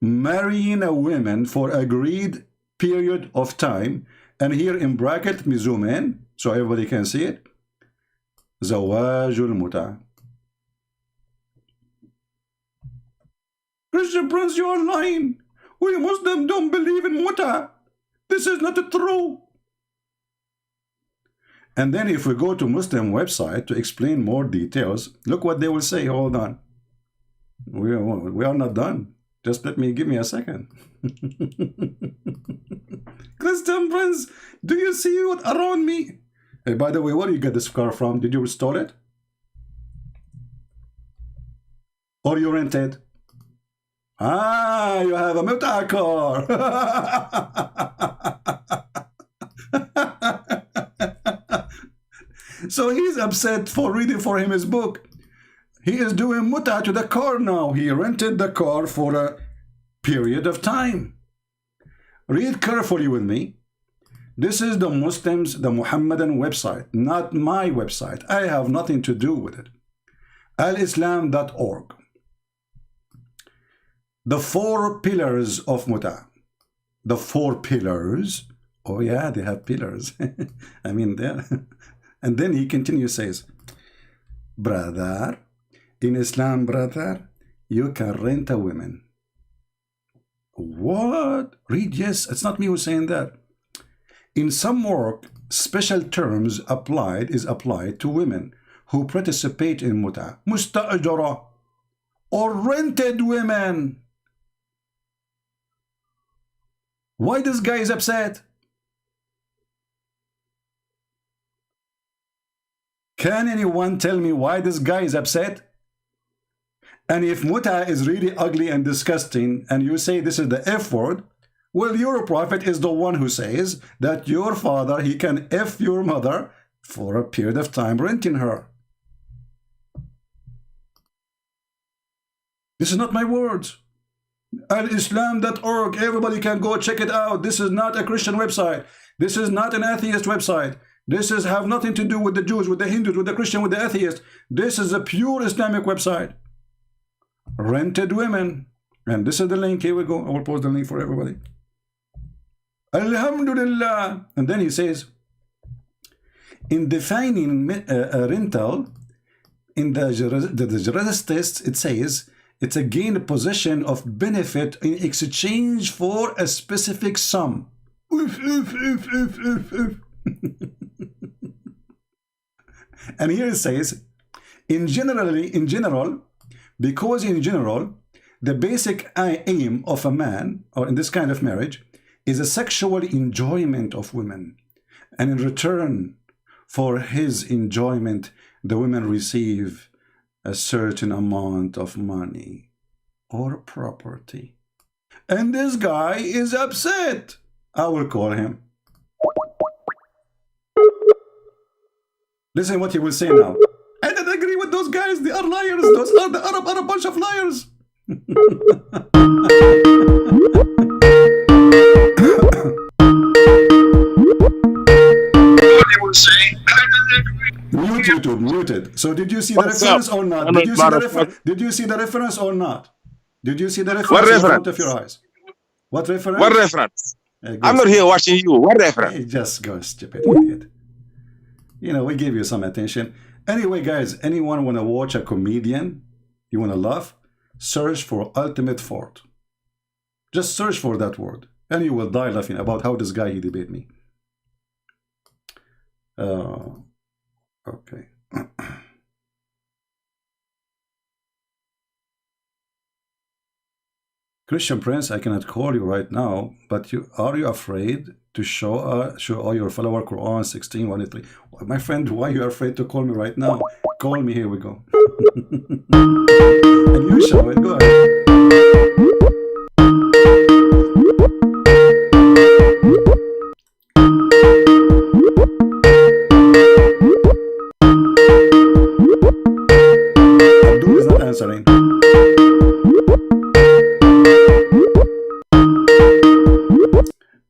marrying a woman for agreed period of time, and here in bracket me zoom in so everybody can see it. Zawajul Muta. Christian Prince, you are lying. We Muslims don't believe in Muta. This is not true. And then if we go to Muslim website to explain more details, look what they will say. Hold on. We are not done. Just give me a second. Christian Prince, do you see what around me? Hey, by the way, where do you get this car from? Did you restore it? Or you rented? Ah, you have a Muta car. So he's upset for reading for him his book. He is doing muta to the car now. He rented the car for a period of time. Read carefully with me. This is the Muslims, the Muhammadan website, not my website. I have nothing to do with it. alislam.org. The 4 pillars of muta. The 4 pillars. Oh yeah, they have pillars. I mean, there. And then he continues, says, brother, in Islam, brother, you can rent a woman. What? Read, yes, it's not me who's saying that. In some work, special terms is applied to women who participate in muta, musta'ajara, or rented women. Why this guy is upset? Can anyone tell me why this guy is upset? And if muta is really ugly and disgusting, and you say this is the F word, well, your prophet is the one who says that your father, he can F your mother for a period of time renting her. This is not my words. Alislam.org, everybody can go check it out. This is not a Christian website. This is not an atheist website. This is have nothing to do with the Jews, with the Hindus, with the Christian, with the atheist. This is a pure Islamic website. Rented women. And this is the link. Here we go. I will post the link for everybody. Alhamdulillah. And then he says, in defining a rental, in the Juris test, it says, it's a gained possession of benefit in exchange for a specific sum. And here it says, in general, because in general, the basic aim of a man, or in this kind of marriage, is a sexual enjoyment of women. And in return for his enjoyment, the women receive a certain amount of money or property. And this guy is upset. I will call him. Listen what he will say now. I don't agree with those guys. They are liars. Those are the Arab are a bunch of liars. Mute YouTube, muted. So did you see the reference or not? Did you see the reference? Did you see the reference or not? Did you see the reference What in reference? front of your eyes? What reference? What reference? I'm not here watching you. What reference? Hey, just go, stupid idiot. You know, we gave you some attention. Anyway, guys, anyone want to watch a comedian? You want to laugh? Search for Ultimate Fort. Just search for that word. And you will die laughing about how this guy, he debate me. Okay. Christian Prince, I cannot call you right now, but are you afraid to show all your follower Quran 16:1-3? My friend, why are you afraid to call me right now? Call me, here we go. And you show it, go ahead. Abdul is not answering.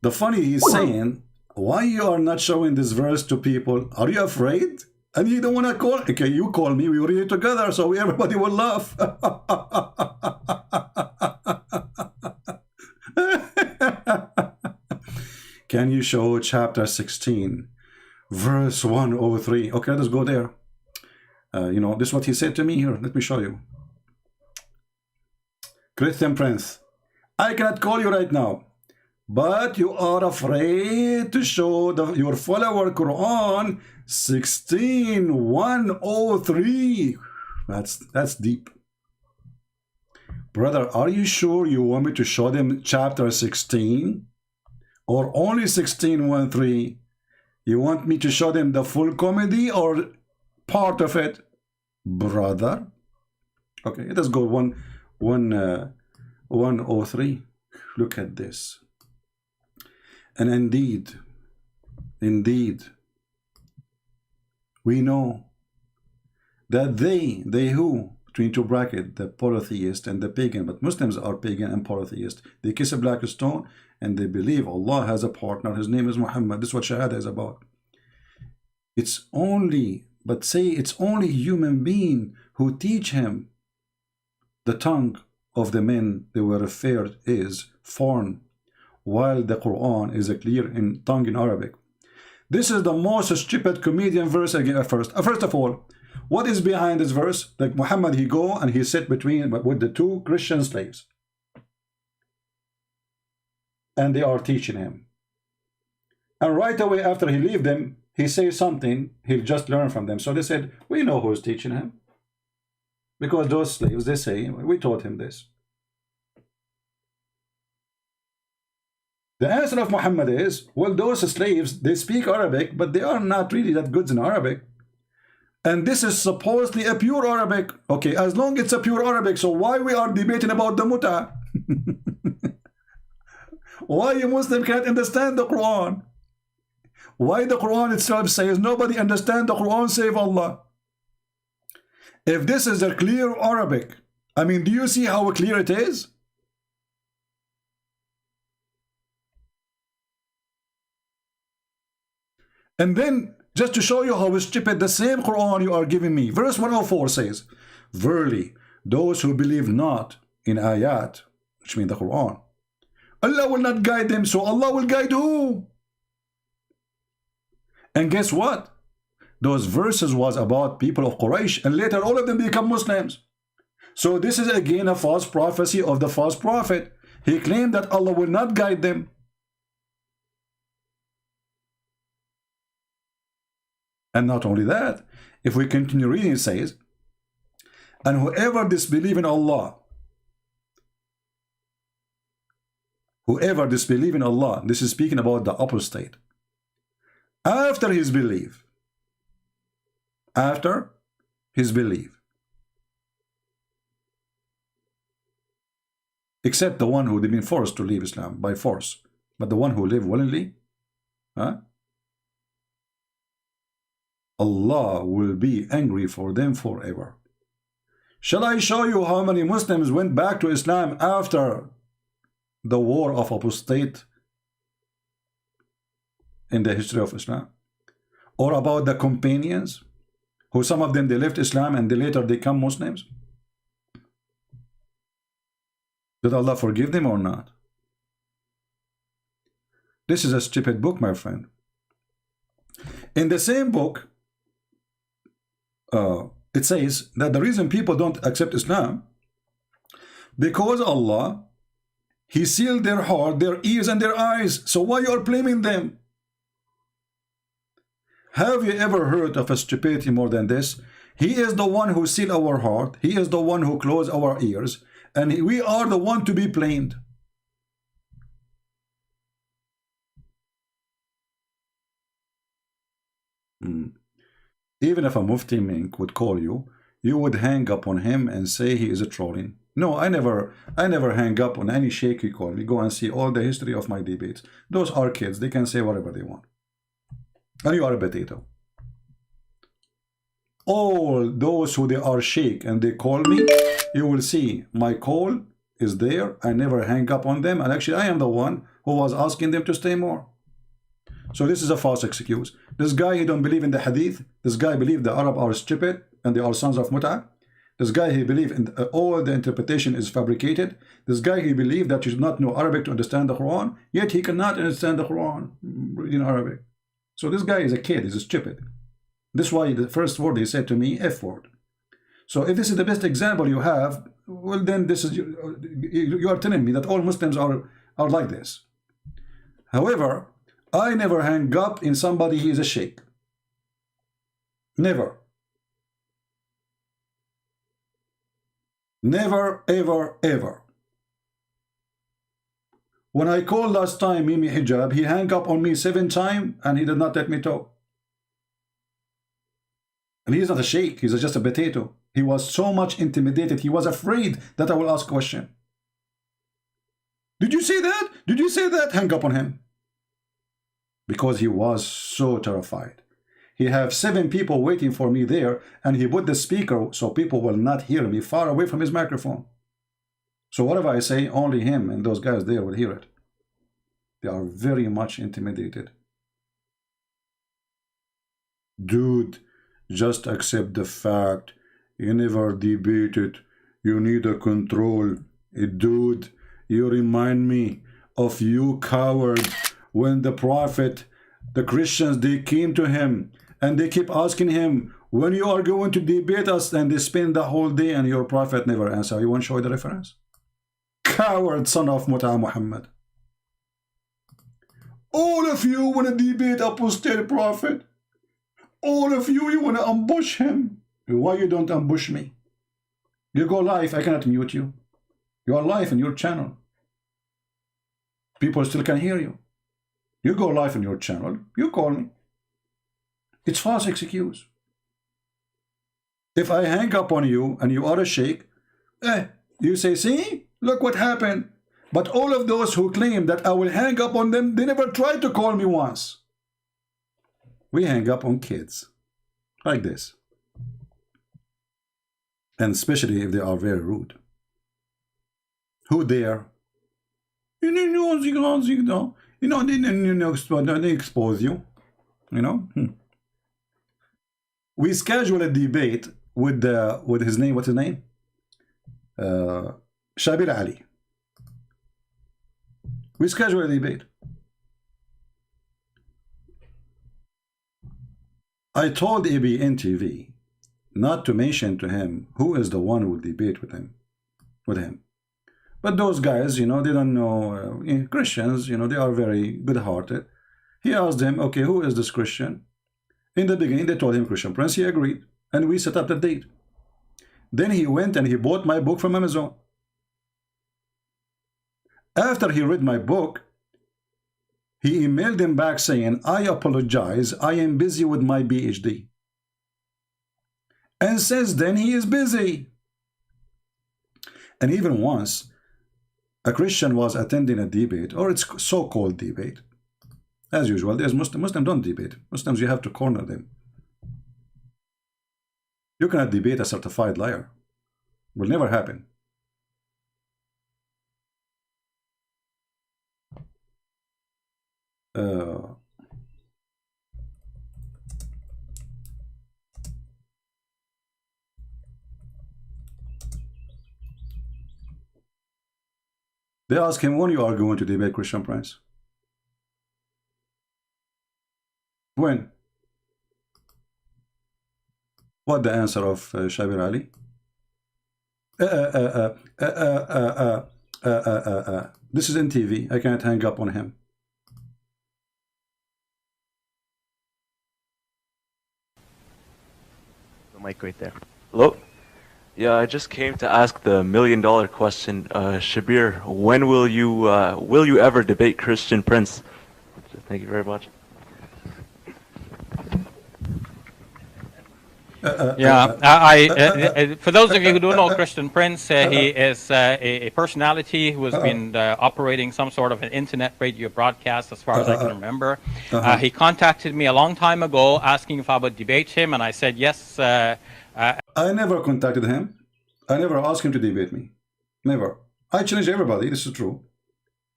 The funny, he's saying, why you are not showing this verse to people? Are you afraid? And you don't want to call? Okay, you call me. We read it together, so everybody will laugh. Can you show chapter 16, verse 103? Okay, let's go there. This is what he said to me here. Let me show you. Christian Prince, I cannot call you right now, but you are afraid to show your follower Quran 16:103. That's deep. Brother, are you sure you want me to show them chapter 16 or only 16:1-3? You want me to show them the full comedy or part of it, brother? Okay, let us go 103. Look at this. And indeed, we know that they who, between two brackets, the polytheist and the pagan, but Muslims are pagan and polytheist. They kiss a black stone and they believe Allah has a partner. His name is Muhammad. This is what Shahada is about. It's only human being who teach him the tongue of the men they were referred is foreign, while the Quran is a clear in tongue in Arabic. This is the most stupid comedian verse again. First of all, what is behind this verse? Like Muhammad, he go and he sit with the two Christian slaves, and they are teaching him. And right away after he leave them, he says something he'll just learn from them. So they said, we know who's teaching him, because those slaves, they say, we taught him this. The answer of Muhammad is, well, those slaves, they speak Arabic, but they are not really that good in Arabic. And this is supposedly a pure Arabic. Okay, as long as it's a pure Arabic, so why we are debating about the muta? Why a Muslim can't understand the Quran? Why the Quran itself says nobody understands the Quran save Allah? If this is a clear Arabic, I mean, do you see how clear it is? And then, just to show you how stupid, the same Quran you are giving me, verse 104 says, verily, those who believe not in ayat, which means the Quran, Allah will not guide them, so Allah will guide who? And guess what? Those verses was about people of Quraysh, and later all of them become Muslims. So this is again a false prophecy of the false prophet. He claimed that Allah will not guide them. And not only that, if we continue reading, it says, and whoever disbelieve in Allah, this is speaking about the apostate, after his belief, except the one who they've been forced to leave Islam by force, but the one who live willingly, Allah will be angry for them forever. Shall I show you how many Muslims went back to Islam after the war of apostate in the history of Islam? Or about the companions, who some of them they left Islam and they later become Muslims? Did Allah forgive them or not? This is a stupid book, my friend. In the same book, it says that the reason people don't accept Islam, because Allah, He sealed their heart, their ears and their eyes. So why you are blaming them? Have you ever heard of a stupidity more than this? He is the one who sealed our heart. He is the one who closed our ears. and we are the one to be blamed. Even if a Mufti Mink would call you, you would hang up on him and say he is a trolling. No, I never hang up on any sheikh you call me. Go and see all the history of my debates. Those are kids. They can say whatever they want. And you are a potato. All those who they are sheikh and they call me, you will see my call is there. I never hang up on them. And actually, I am the one who was asking them to stay more. So this is a false excuse. This guy, he don't believe in the hadith. This guy believe the Arab are stupid and they are sons of Mut'ah. This guy, he believe in all the interpretation is fabricated. This guy, he believe that you should not know Arabic to understand the Quran, yet he cannot understand the Quran in Arabic. So this guy is a kid, he's stupid. This is why the first word he said to me, F word. So if this is the best example you have, well then this is, you are telling me that all Muslims are like this. However, I never hang up in somebody he is a sheikh. Never. Never, ever, ever. When I called last time Mimi Hijab, he hung up on me 7 times and he did not let me talk. And he's not a sheikh, he's just a potato. He was so much intimidated, he was afraid that I will ask a question. Did you say that? Did you say that? Hang up on him. Because he was so terrified. He have 7 people waiting for me there, and he put the speaker so people will not hear me far away from his microphone. So whatever I say, only him and those guys there will hear it. They are very much intimidated. Dude, just accept the fact. You never debated. You need a control. Dude, you remind me of you coward. When the Prophet, the Christians, they came to him and they keep asking him, when you are going to debate us, and they spend the whole day and your Prophet never answer. You want to show the reference? Coward son of Mut'ah Muhammad. All of you want to debate apostate Prophet. All of you want to ambush him. Why you don't ambush me? You go live, I cannot mute you. You are live in your channel. People still can hear you. You go live on your channel, you call me. It's false excuse. If I hang up on you and you are a sheikh, you say, see, look what happened. But all of those who claim that I will hang up on them, they never tried to call me once. We hang up on kids like this. And especially if they are very rude. Who dare? You know, they expose you. You know. We schedule a debate with his name. What's his name? Shabir Ali. We schedule a debate. I told ABN TV not to mention to him who is the one who will debate with him. But those guys, you know, they don't know Christians, you know, they are very good-hearted. He asked them, okay, who is this Christian? In the beginning, they told him Christian Prince. He agreed, and we set up the date. Then he went and he bought my book from Amazon. After he read my book, he emailed him back saying, I apologize, I am busy with my PhD. And since then, he is busy. And even once, a Christian was attending a debate, or it's so-called debate. As usual, there's Muslims don't debate. Muslims, you have to corner them. You cannot debate a certified liar. Will never happen. They ask him, when you are going to debate Christian Prince? When? What the answer of Shabir Ali? This is in TV. I can't hang up on him. The mic right there. Hello? Yeah, I just came to ask the $1,000,000 question. Shabir, when will you ever debate Christian Prince? Thank you very much. For those of you who don't know Christian Prince, he is a personality who has been operating some sort of an internet radio broadcast as far as I can remember. He contacted me a long time ago asking if I would debate him, and I said yes. I never contacted him. I never asked him to debate me. Never. I challenge everybody, this is true.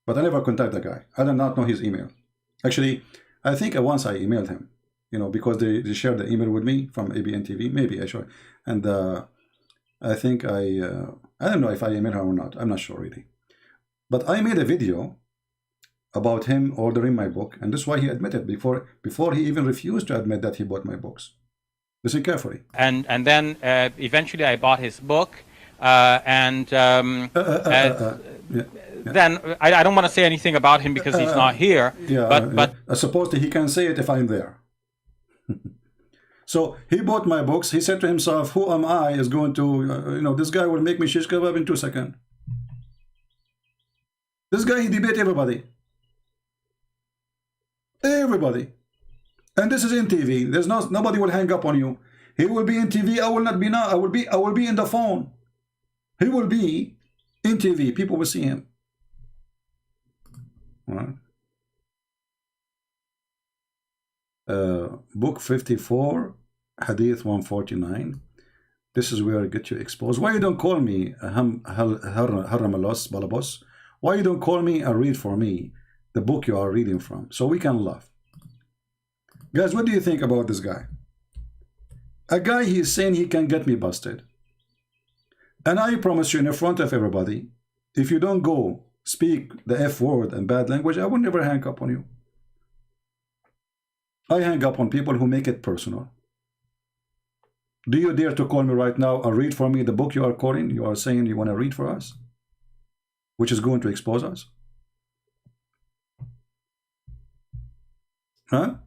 But I never contacted the guy. I do not know his email. Actually, I think once I emailed him, you know, because they shared the email with me from ABN TV, maybe I should. And I think I don't know if I emailed her or not. I'm not sure really. But I made a video about him ordering my book, and this is why he admitted before he even refused to admit that he bought my books. Listen carefully. And then eventually I bought his book, then I don't want to say anything about him because he's not here. But supposedly he can say it if I'm there. So he bought my books. He said to himself, "Who am I? Is going to this guy will make me shish kebab in 2 seconds." This guy, he debate everybody, and this is in TV. There's nobody will hang up on you. He will be in TV. I will not be now. I will be in the phone. He will be in TV. People will see him. All right. Book 54, Hadith 149. This is where I get you exposed. Why you don't call me Haramalos Balabos? Why you don't call me and read for me the book you are reading from, so we can laugh? Guys, what do you think about this guy? A guy, he is saying he can get me busted. And I promise you in front of everybody, if you don't go speak the F word and bad language, I will never hang up on you. I hang up on people who make it personal. Do you dare to call me right now and read for me the book you are quoting? You are saying you want to read for us, which is going to expose us? Huh?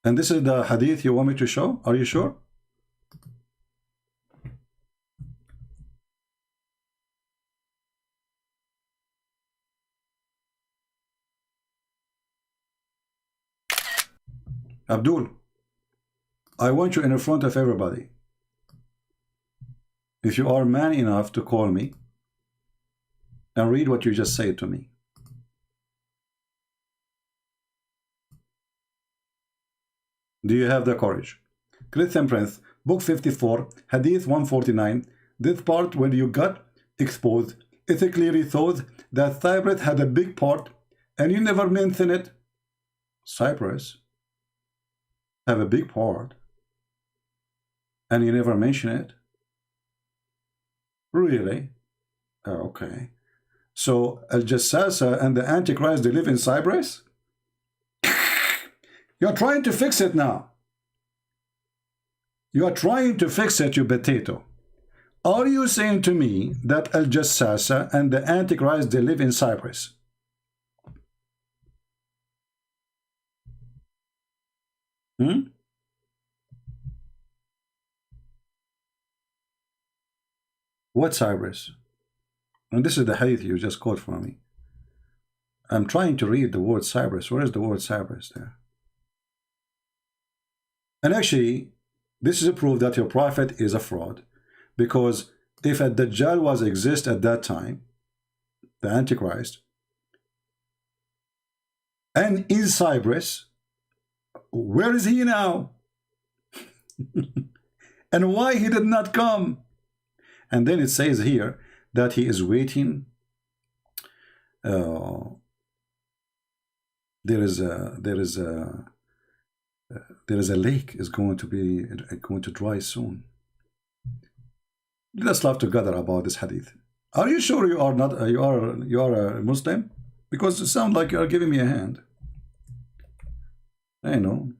And this is the hadith you want me to show? Are you sure? Abdul, I want you in front of everybody. If you are man enough to call me and read what you just said to me. Do you have the courage? Christian Prince, book 54, Hadith 149. This part when you got exposed, it clearly thought that Cyprus had a big part and you never mention it. Cyprus have a big part and you never mention it? Really? Okay. So Al-Jassasa and the Antichrist, they live in Cyprus? You're trying to fix it now. You are trying to fix it, you potato. Are you saying to me that Al-Jassasa and the Antichrist, they live in Cyprus? What Cyprus? And this is the hadith you just quote from me. I'm trying to read the word Cyprus. Where is the word Cyprus there? And actually, this is a proof that your prophet is a fraud. Because if a Dajjal was exist at that time, the Antichrist, and in Cyprus, where is he now? And why he did not come? And then it says here that he is waiting. There is a lake is going to dry soon. Let's laugh together about this hadith. Are you sure you are not? You are a Muslim? Because it sounds like you are giving me a hand. I know.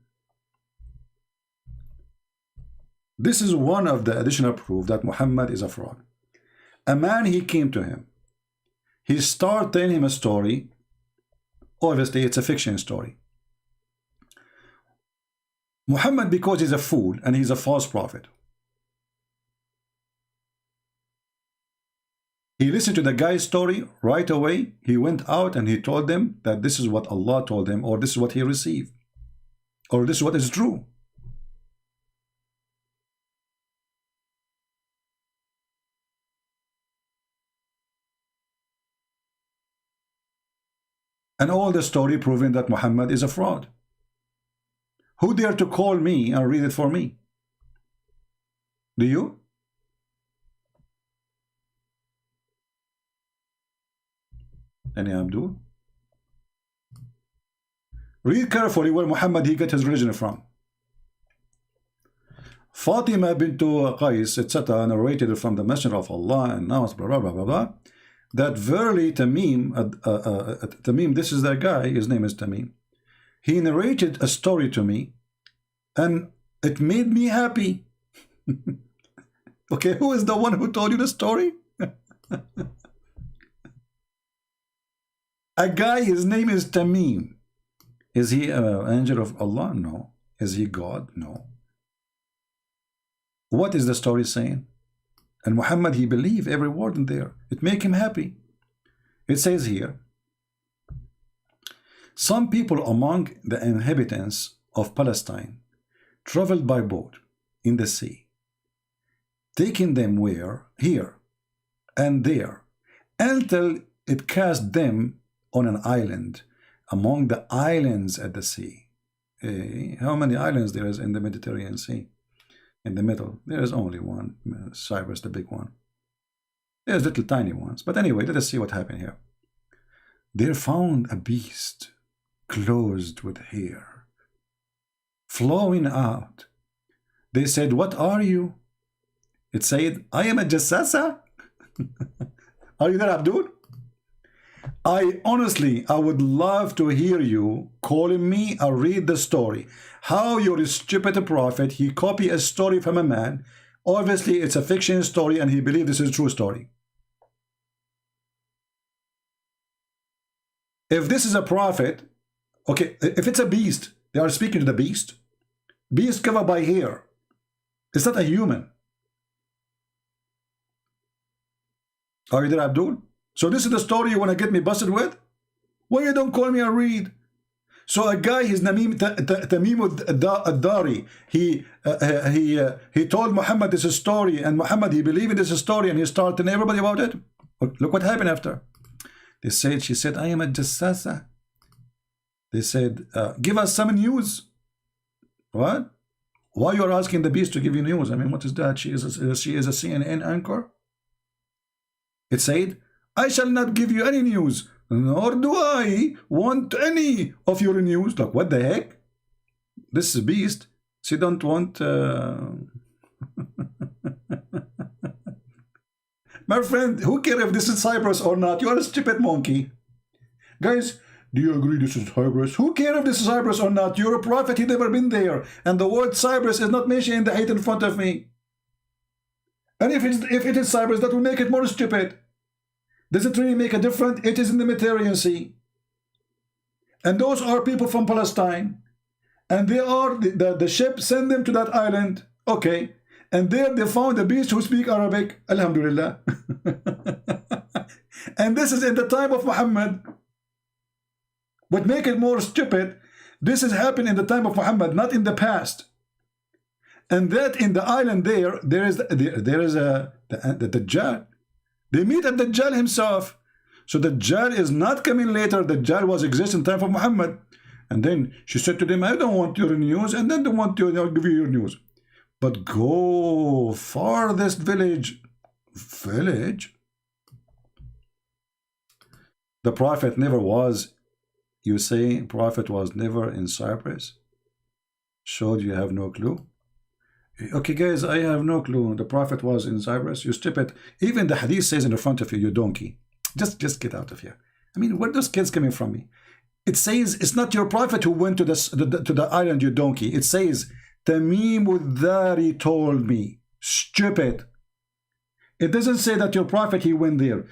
This is one of the additional proof that Muhammad is a fraud. A man, he came to him. He started telling him a story. Obviously, it's a fiction story. Muhammad, because he's a fool and he's a false prophet, he listened to the guy's story right away. He went out and he told them that this is what Allah told him, or this is what he received, or this is what is true. And all the story proving that Muhammad is a fraud. Who dare to call me and read it for me? Do you? Any Abdul? Read carefully where Muhammad he got his religion from. Fatima bint Qais, etc., narrated from the Messenger of Allah and now blah blah blah blah blah, that verily Tamim, Tamim, this is that guy, his name is Tamim, he narrated a story to me and it made me happy. Okay, who is the one who told you the story? A guy, his name is Tamim. Is he an angel of Allah? No. Is he God? No. What is the story saying? And Muhammad, he believed every word in there. It made him happy. It says here, some people among the inhabitants of Palestine traveled by boat in the sea, taking them where? Here and there, until it cast them on an island among the islands at the sea. How many islands there is in the Mediterranean Sea? In the middle, there is only one, Cyprus, the big one. There's little tiny ones. But anyway, let us see what happened here. There found a beast clothed with hair, flowing out. They said, what are you? It said, I am a jassasa. Are you there, Abdul? I would love to hear you calling me or read the story. How your stupid prophet, he copied a story from a man. Obviously, it's a fiction story and he believed this is a true story. If this is a prophet, okay, if it's a beast, they are speaking to the beast. Beast covered by hair. It's not a human. Are you there, Abdul? So this is the story you want to get me busted with? Why you don't call me and read? So a guy, his name Tamim ad-Dari, he told Muhammad this is a story, and Muhammad, he believed in this story, and he started telling everybody about it. Look what happened after. She said, I am a jassasa. They said, give us some news. What? Why you are asking the beast to give you news? I mean, what is that? She is a CNN anchor. It said, I shall not give you any news, nor do I want any of your news. Like, what the heck? This is a beast. She don't want... My friend, who cares if this is Cyprus or not? You are a stupid monkey. Guys, do you agree this is Cyprus? Who cares if this is Cyprus or not? You're a prophet, he never been there. And the word Cyprus is not mentioned in the height in front of me. And if it is Cyprus, that will make it more stupid. Does it really make a difference? It is in the Mediterranean Sea. And those are people from Palestine. And they are, the ship sent them to that island. Okay. And there they found a beast who speak Arabic. Alhamdulillah. And this is in the time of Muhammad. What make it more stupid, this has happened in the time of Muhammad, not in the past. And that in the island there is the Dajjal. They meet at Dajjal himself. So Dajjal is not coming later. Dajjal was existing in the time of Muhammad. And then she said to them, I don't want your news. And then they want you, I'll give you your news. But go farthest village. Village? The prophet never was. You say prophet was never in Cyprus? Showed you have no clue? Okay, guys, I have no clue. The prophet was in Cyprus. You stupid. Even the hadith says in the front of you, you donkey. Just get out of here. I mean, where are those kids coming from me? It says it's not your prophet who went to the island, you donkey. It says Tamim ad-Dari told me. Stupid. It doesn't say that your prophet he went there.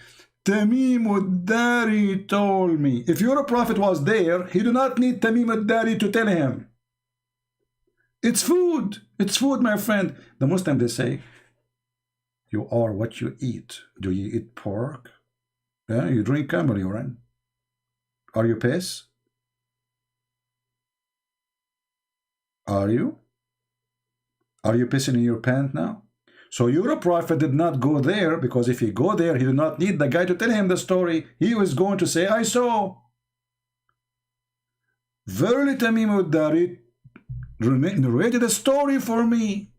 Tamim ad-Dari told me. If your prophet was there, he do not need Tamim ad-Dari to tell him. It's food. It's food, my friend. The Muslim, they say, you are what you eat. Do you eat pork? Yeah, you drink camel urine. Are you piss? Are you? Are you pissing in your pant now? So your prophet did not go there, because if he go there, he did not need the guy to tell him the story. He was going to say, I saw. Verily Tamim al-Dari narrated a story for me.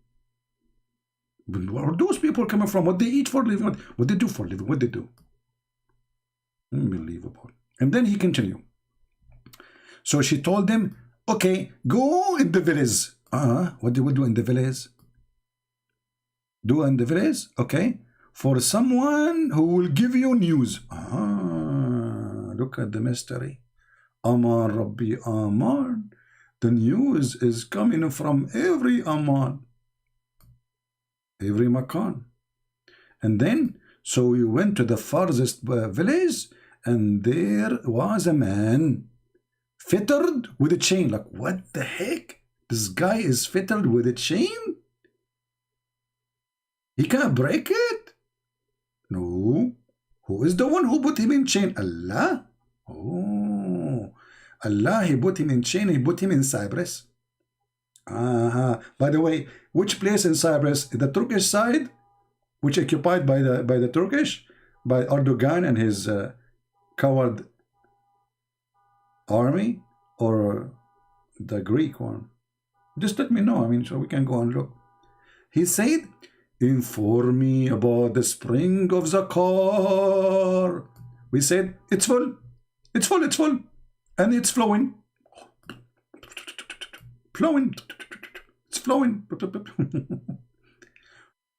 Where are those people coming from? What they eat for living? What they do for living? What they do? Unbelievable. And then he continued. So she told him, okay, go in the village. What do we do in the village? Do in the village, okay, for someone who will give you news. Look at the mystery. Amar Rabbi Amar. The news is coming from every Amar, every Makan. And then, so we went to the farthest village, and there was a man fettered with a chain. Like, what the heck? This guy is fettered with a chain? He can't break it? No. Who is the one who put him in chain? Allah? Oh, Allah, he put him in chain. He put him in Cyprus. By the way, which place in Cyprus? The Turkish side, which occupied by the Turkish, by Erdogan and his coward army, or the Greek one? Just let me know. I mean, so we can go and look. He said, inform me about the spring of Zakar. We said, it's full. It's full, it's full. And it's flowing. Flowing. It's flowing.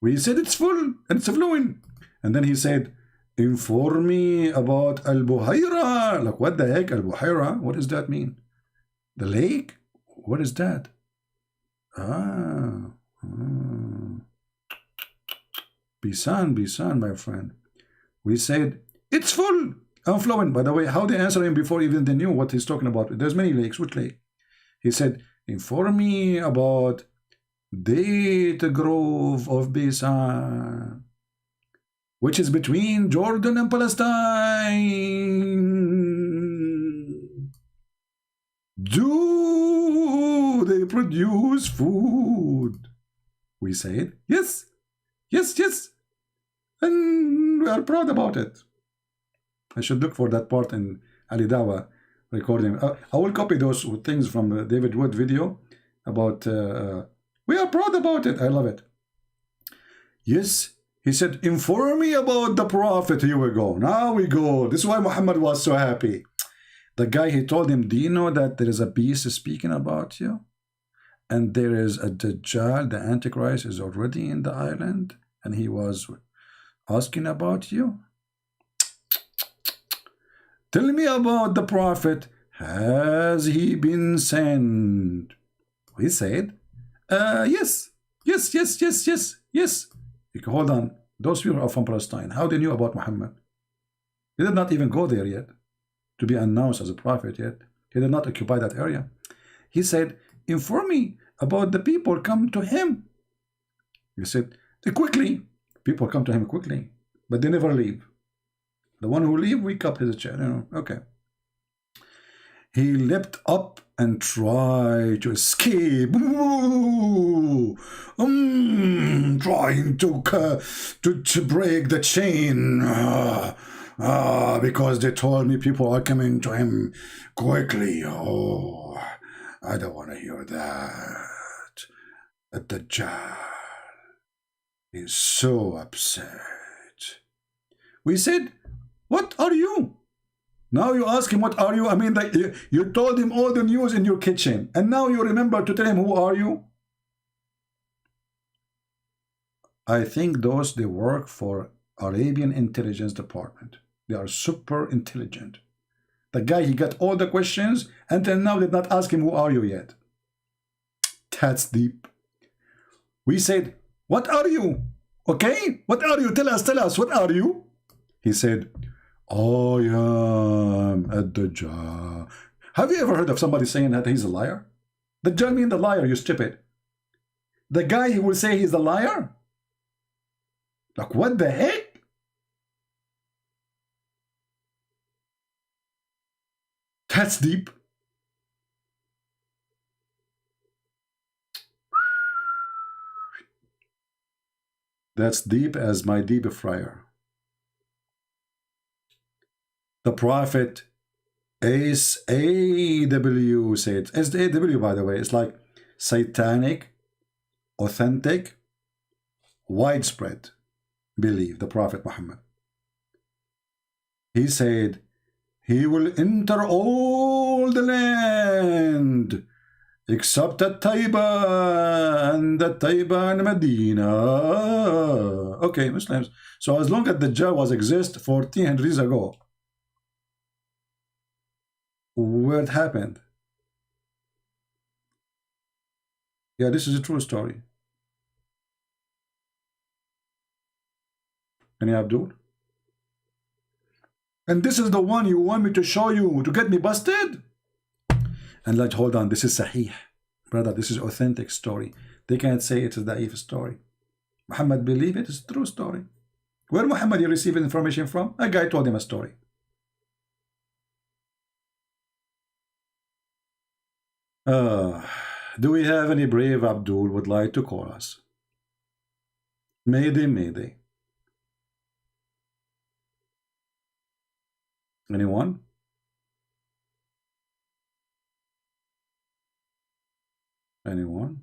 We said it's full and it's flowing. And then he said, inform me about Al-Buhaira. Like, what the heck? Al-Buhaira? What does that mean? The lake? What is that? Bisan, my friend. We said, it's full and flowing. By the way, how they answered him before even they knew what he's talking about. There's many lakes. Which lake? He said, inform me about Date Grove of Bisan, which is between Jordan and Palestine. Do they produce food? We said, yes, yes, yes. And we are proud about it. I should look for that part in Ali Dawa recording. I will copy those things from the David Wood video about, we are proud about it. I love it. Yes, he said, inform me about the prophet. Here we go. Now we go. This is why Muhammad was so happy. The guy, he told him, do you know that there is a beast speaking about you? And there is a Dajjal, the Antichrist, is already in the island. And he was asking about you. Tell me about the prophet. Has he been sent? He said, yes, yes, yes, yes, yes, yes. Hold on. Those people are from Palestine. How they knew about Muhammad? He did not even go there yet to be announced as a prophet yet. He did not occupy that area. He said, inform me about the people come to him. He said, quickly. People come to him quickly, but they never leave. The one who leave, we cut his chair. You know, okay. He leapt up and tried to escape. Trying to break the chain. Because they told me people are coming to him quickly. Oh, I don't want to hear that. The Dajjal is so upset. We said, what are you? Now you ask him, what are you? I mean, like, you told him all the news in your kitchen, and now you remember to tell him, who are you? I think those, they work for Arabian intelligence department. They are super intelligent. The guy, he got all the questions, until now did not ask him, who are you yet? That's deep. We said, what are you? Okay? What are you? Tell us, what are you? He said, I am a Dajjal. Have you ever heard of somebody saying that he's a liar? Dajjal means the liar, you stupid. The guy who will say he's a liar? Like, what the heck? That's deep. That's deep as my deep fryer. The Prophet SAW said, SAW, by the way, it's like satanic, authentic, widespread belief, the Prophet Muhammad. He said, he will enter all the land except the Taiba and the Taiba and Medina. Okay, Muslims. So as long as the Dajjal was exist 1400 years ago, where it happened? Yeah, this is a true story. Any Abdul? And this is the one you want me to show you to get me busted? And like, hold on, this is Sahih. Brother, this is authentic story. They can't say it's a Da'if story. Muhammad believe it is a true story. Where Muhammad you receive information from? A guy told him a story. Do we have any brave Abdul would like to call us? Mayday, mayday. Anyone? Anyone?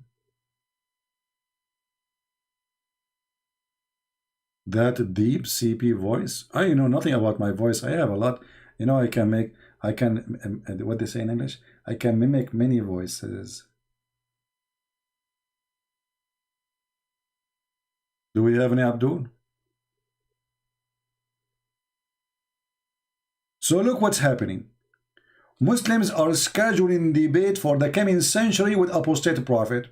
That deep CP voice? I know nothing about my voice. I have a lot. You know, I can, what they say in English? I can mimic many voices. Do we have any Abdul? So look what's happening. Muslims are scheduling debate for the coming century with apostate prophet,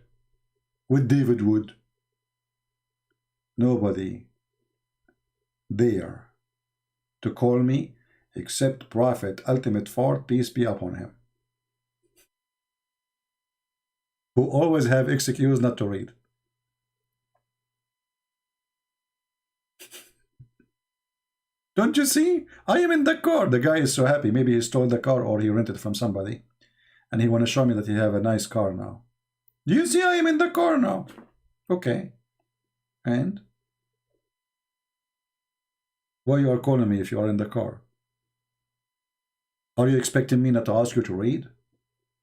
with David Wood. Nobody dare to call me except Prophet Ultimate Ford, peace be upon him, who always have excuse not to read. Don't you see? I am in the car. The guy is so happy. Maybe he stole the car or he rented from somebody. And he want to show me that he have a nice car now. Do you see I am in the car now? Okay. And? Why you are calling me if you are in the car? Are you expecting me not to ask you to read?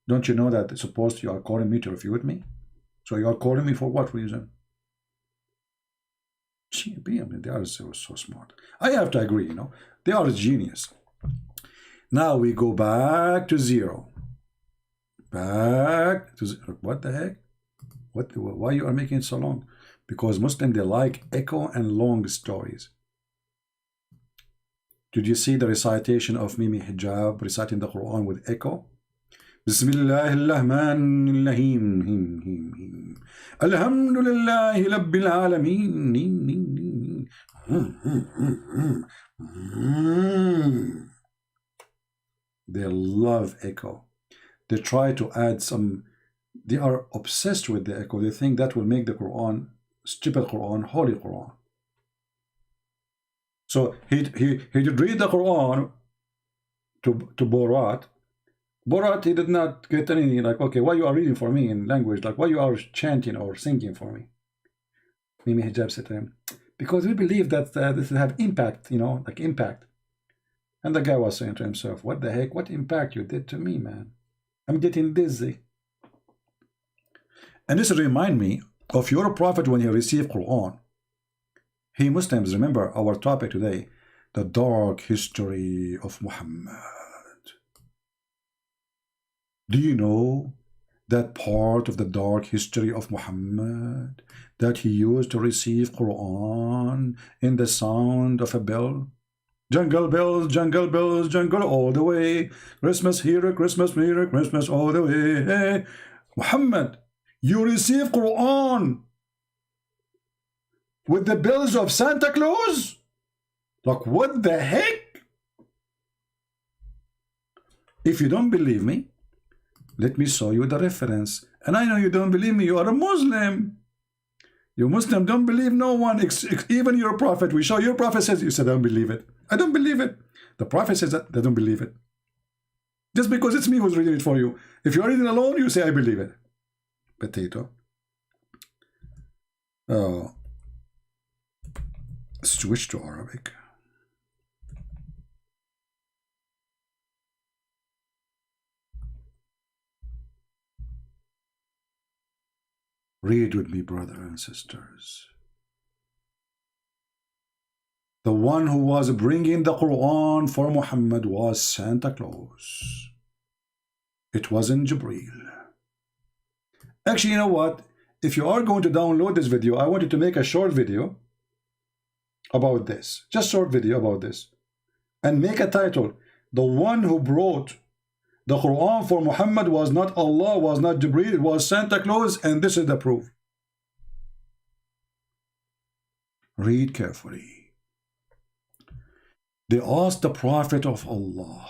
Don't you know that supposed you are calling me to refute me? So you are calling me for what reason? Gee, I mean, they are so smart. I have to agree, you know. They are a genius. Now we go back to zero. Back to zero. What the heck? Why you are making it so long? Because Muslims, they like echo and long stories. Did you see the recitation of Mimi Hijab reciting the Quran with echo? Bismillahirrahmanirrahim. Alhamdulillahi Rabbil Alameen. They love echo. They try to add some. They are obsessed with the echo. They think that will make the Quran, stupid Quran, holy Quran. So he did read the Quran to Borat. Borat, he did not get anything like, okay, why you are reading for me in language? Like, why you are chanting or singing for me? Mimi Hijab said to him, because we believe that this will have impact, you know, like impact. And the guy was saying to himself, what the heck? What impact you did to me, man? I'm getting dizzy. And this remind me of your prophet when he received Quran. Hey Muslims, remember our topic today, the dark history of Muhammad. Do you know that part of the dark history of Muhammad that he used to receive Quran in the sound of a bell? Jungle bells, jungle all the way. Christmas here, Christmas here, Christmas all the way. Hey, Muhammad, you receive Quran with the bells of Santa Claus? Like, what the heck? If you don't believe me, let me show you the reference. And I know you don't believe me, you are a Muslim. You Muslim don't believe no one, even your prophet. We show your prophet says, you said, I don't believe it. I don't believe it. The prophet says that they don't believe it. Just because it's me who's reading it for you. If you're reading alone, you say, I believe it. Potato. Oh. Switch to Arabic. Read with me, brothers and sisters. The one who was bringing the Quran for Muhammad was Santa Claus. It wasn't Jibreel. Actually, you know what? If you are going to download this video, I want you to make a short video about this. Just short video about this. And make a title. The one who brought the Quran for Muhammad was not Allah, was not Jibreel, it was Santa Claus, and this is the proof. Read carefully. They asked the Prophet of Allah,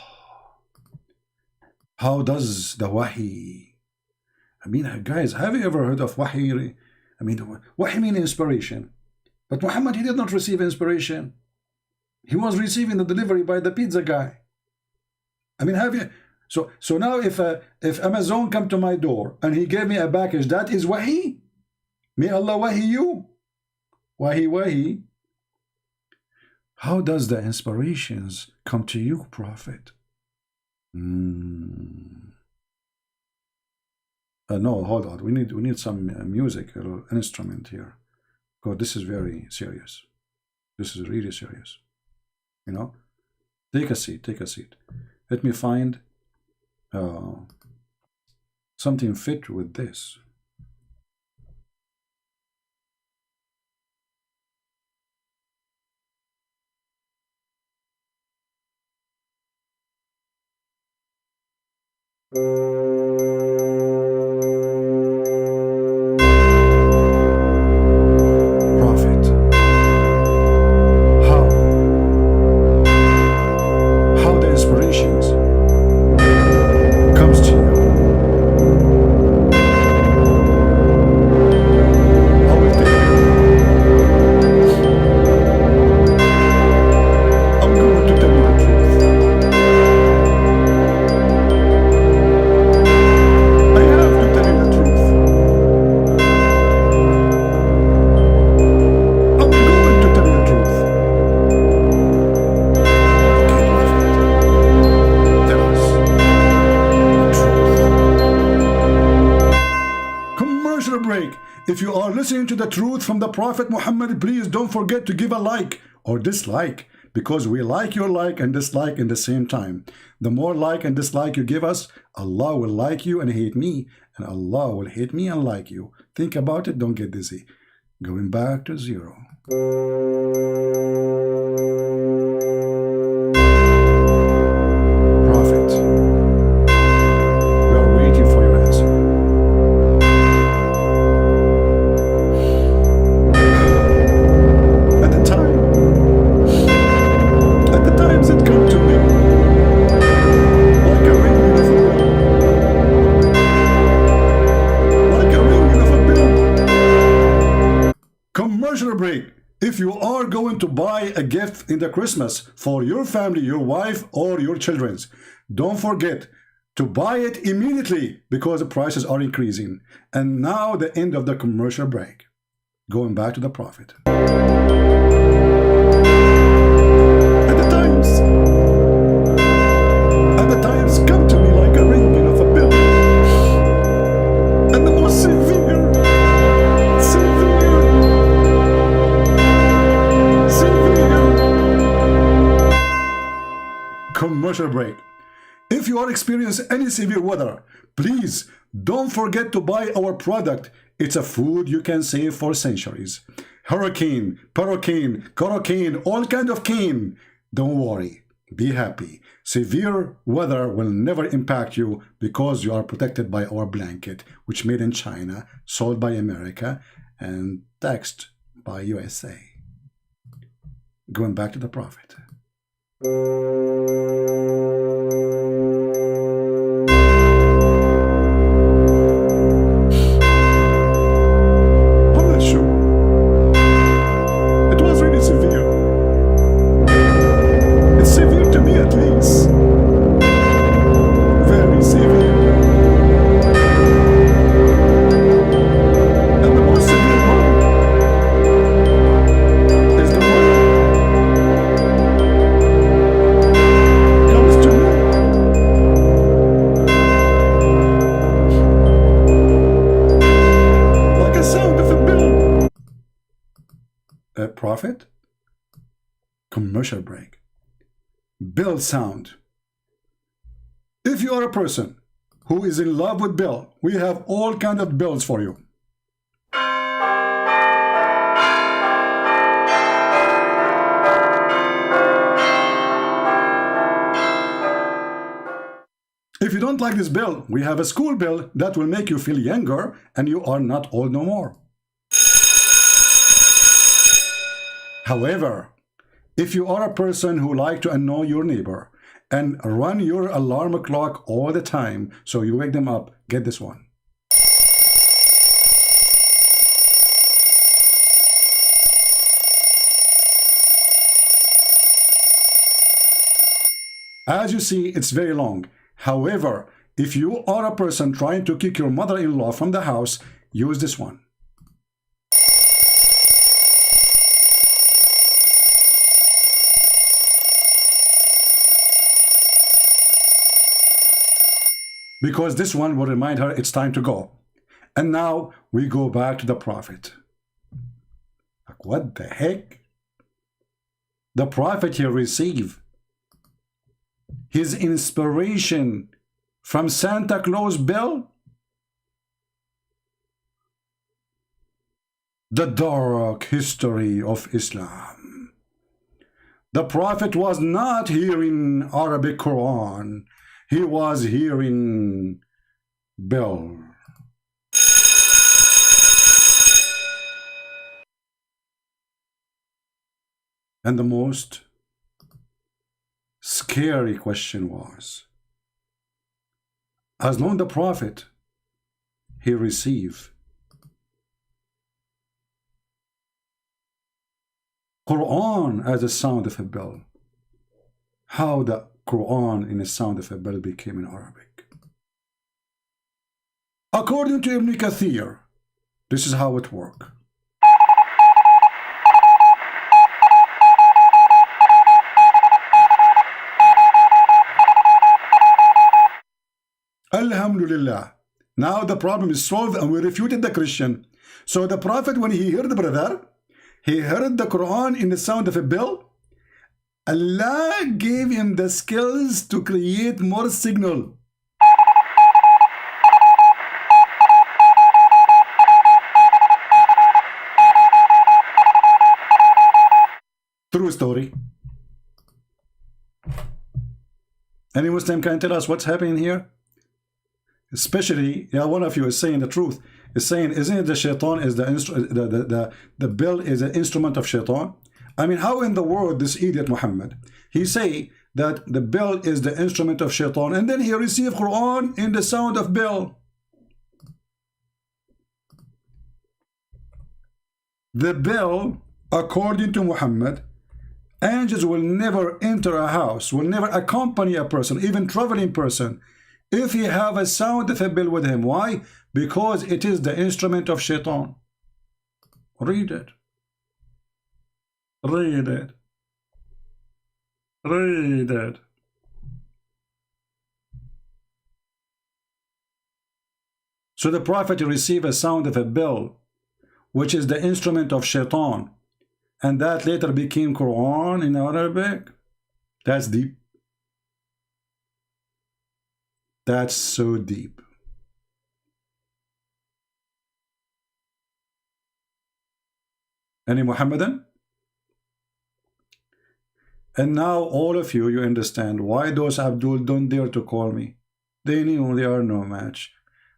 how does the Wahi? I mean, guys, have you ever heard of Wahi? I mean, Wahi means inspiration. But Muhammad, he did not receive inspiration. He was receiving the delivery by the pizza guy. I mean, have you? So now if Amazon come to my door and he gave me a package, that is Wahi. May Allah Wahi you. Wahi. How does the inspirations come to you, Prophet? No, hold on. We need some music, a little instrument here, because this is very serious. This is really serious. You know, take a seat. Let me find something fit with this. Prophet, how the inspirations comes to you. I will tell you. I'm going to tell you the truth. I have to tell you the truth. I'm going to tell you the truth. Okay, Prophet, tell us the truth. Commercial break. If you are listening to the truth from the Prophet Muhammad, please don't forget to give a like or dislike, because we like your like and dislike in the same time. The more like and dislike you give us, Allah will like you and hate me, and Allah will hate me and like you. Think about it, don't get dizzy. Going back to zero. Prophet, we are waiting for your answer. At the times it come to me like a ringing of a bell. Like a ringing of a bell. Commercial break. If you are going to buy a gift in the Christmas for your family, your wife, or your children's, don't forget to buy it immediately, because the prices are increasing. And now the end of the commercial break. Going back to the Prophet. At the times come to me like a ringing of a bell. And the most severe commercial break. If you are experiencing any severe weather, please don't forget to buy our product. It's a food you can save for centuries. Hurricane, hurricane, hurricane, all kind of cane. Don't worry, be happy. Severe weather will never impact you, because you are protected by our blanket, which made in China, sold by America, and taxed by USA. Going back to the Prophet. I'm not sure. Commercial break. Bill sound. If you are a person who is in love with Bill, we have all kind of bills for you. If you don't like this bill, we have a school bill that will make you feel younger and you are not old no more. However, if you are a person who like to annoy your neighbor and run your alarm clock all the time so you wake them up, get this one. As you see, it's very long. However, if you are a person trying to kick your mother-in-law from the house, use this one. Because this one will remind her it's time to go. And now we go back to the prophet. Like, what the heck? The prophet here received his inspiration from Santa Claus Bill? The dark history of Islam. The prophet was not hearing Arabic Quran. He was hearing Bill. And the most scary question was, as long the prophet he received Quran as a sound of a bell, how the Quran in the sound of a bell became in Arabic. According to Ibn Kathir, this is how it worked. Alhamdulillah. Now the problem is solved and we refuted the Christian. So the prophet, when he heard the brother, he heard the Quran in the sound of a bell. Allah gave him the skills to create more signal. True story. Any Muslim can tell us what's happening here? Especially, yeah, one of you is saying the truth. Is saying, isn't it the shaitan is the bell is an instrument of shaitan? I mean, how in the world this idiot Muhammad, he say that the bell is the instrument of shaitan, and then he received Quran in the sound of bell. The bell, according to Muhammad, angels will never enter a house, will never accompany a person, even traveling person, if he have a sound of a bell with him. Why? Because it is the instrument of shaitan. Read it. Read it. Read it. So the prophet received a sound of a bell, which is the instrument of shaitan, and that later became Quran in Arabic. That's deep. That's so deep. Any Muhammadan? And now all of you, you understand why those Abdul don't dare to call me. They knew they are no match.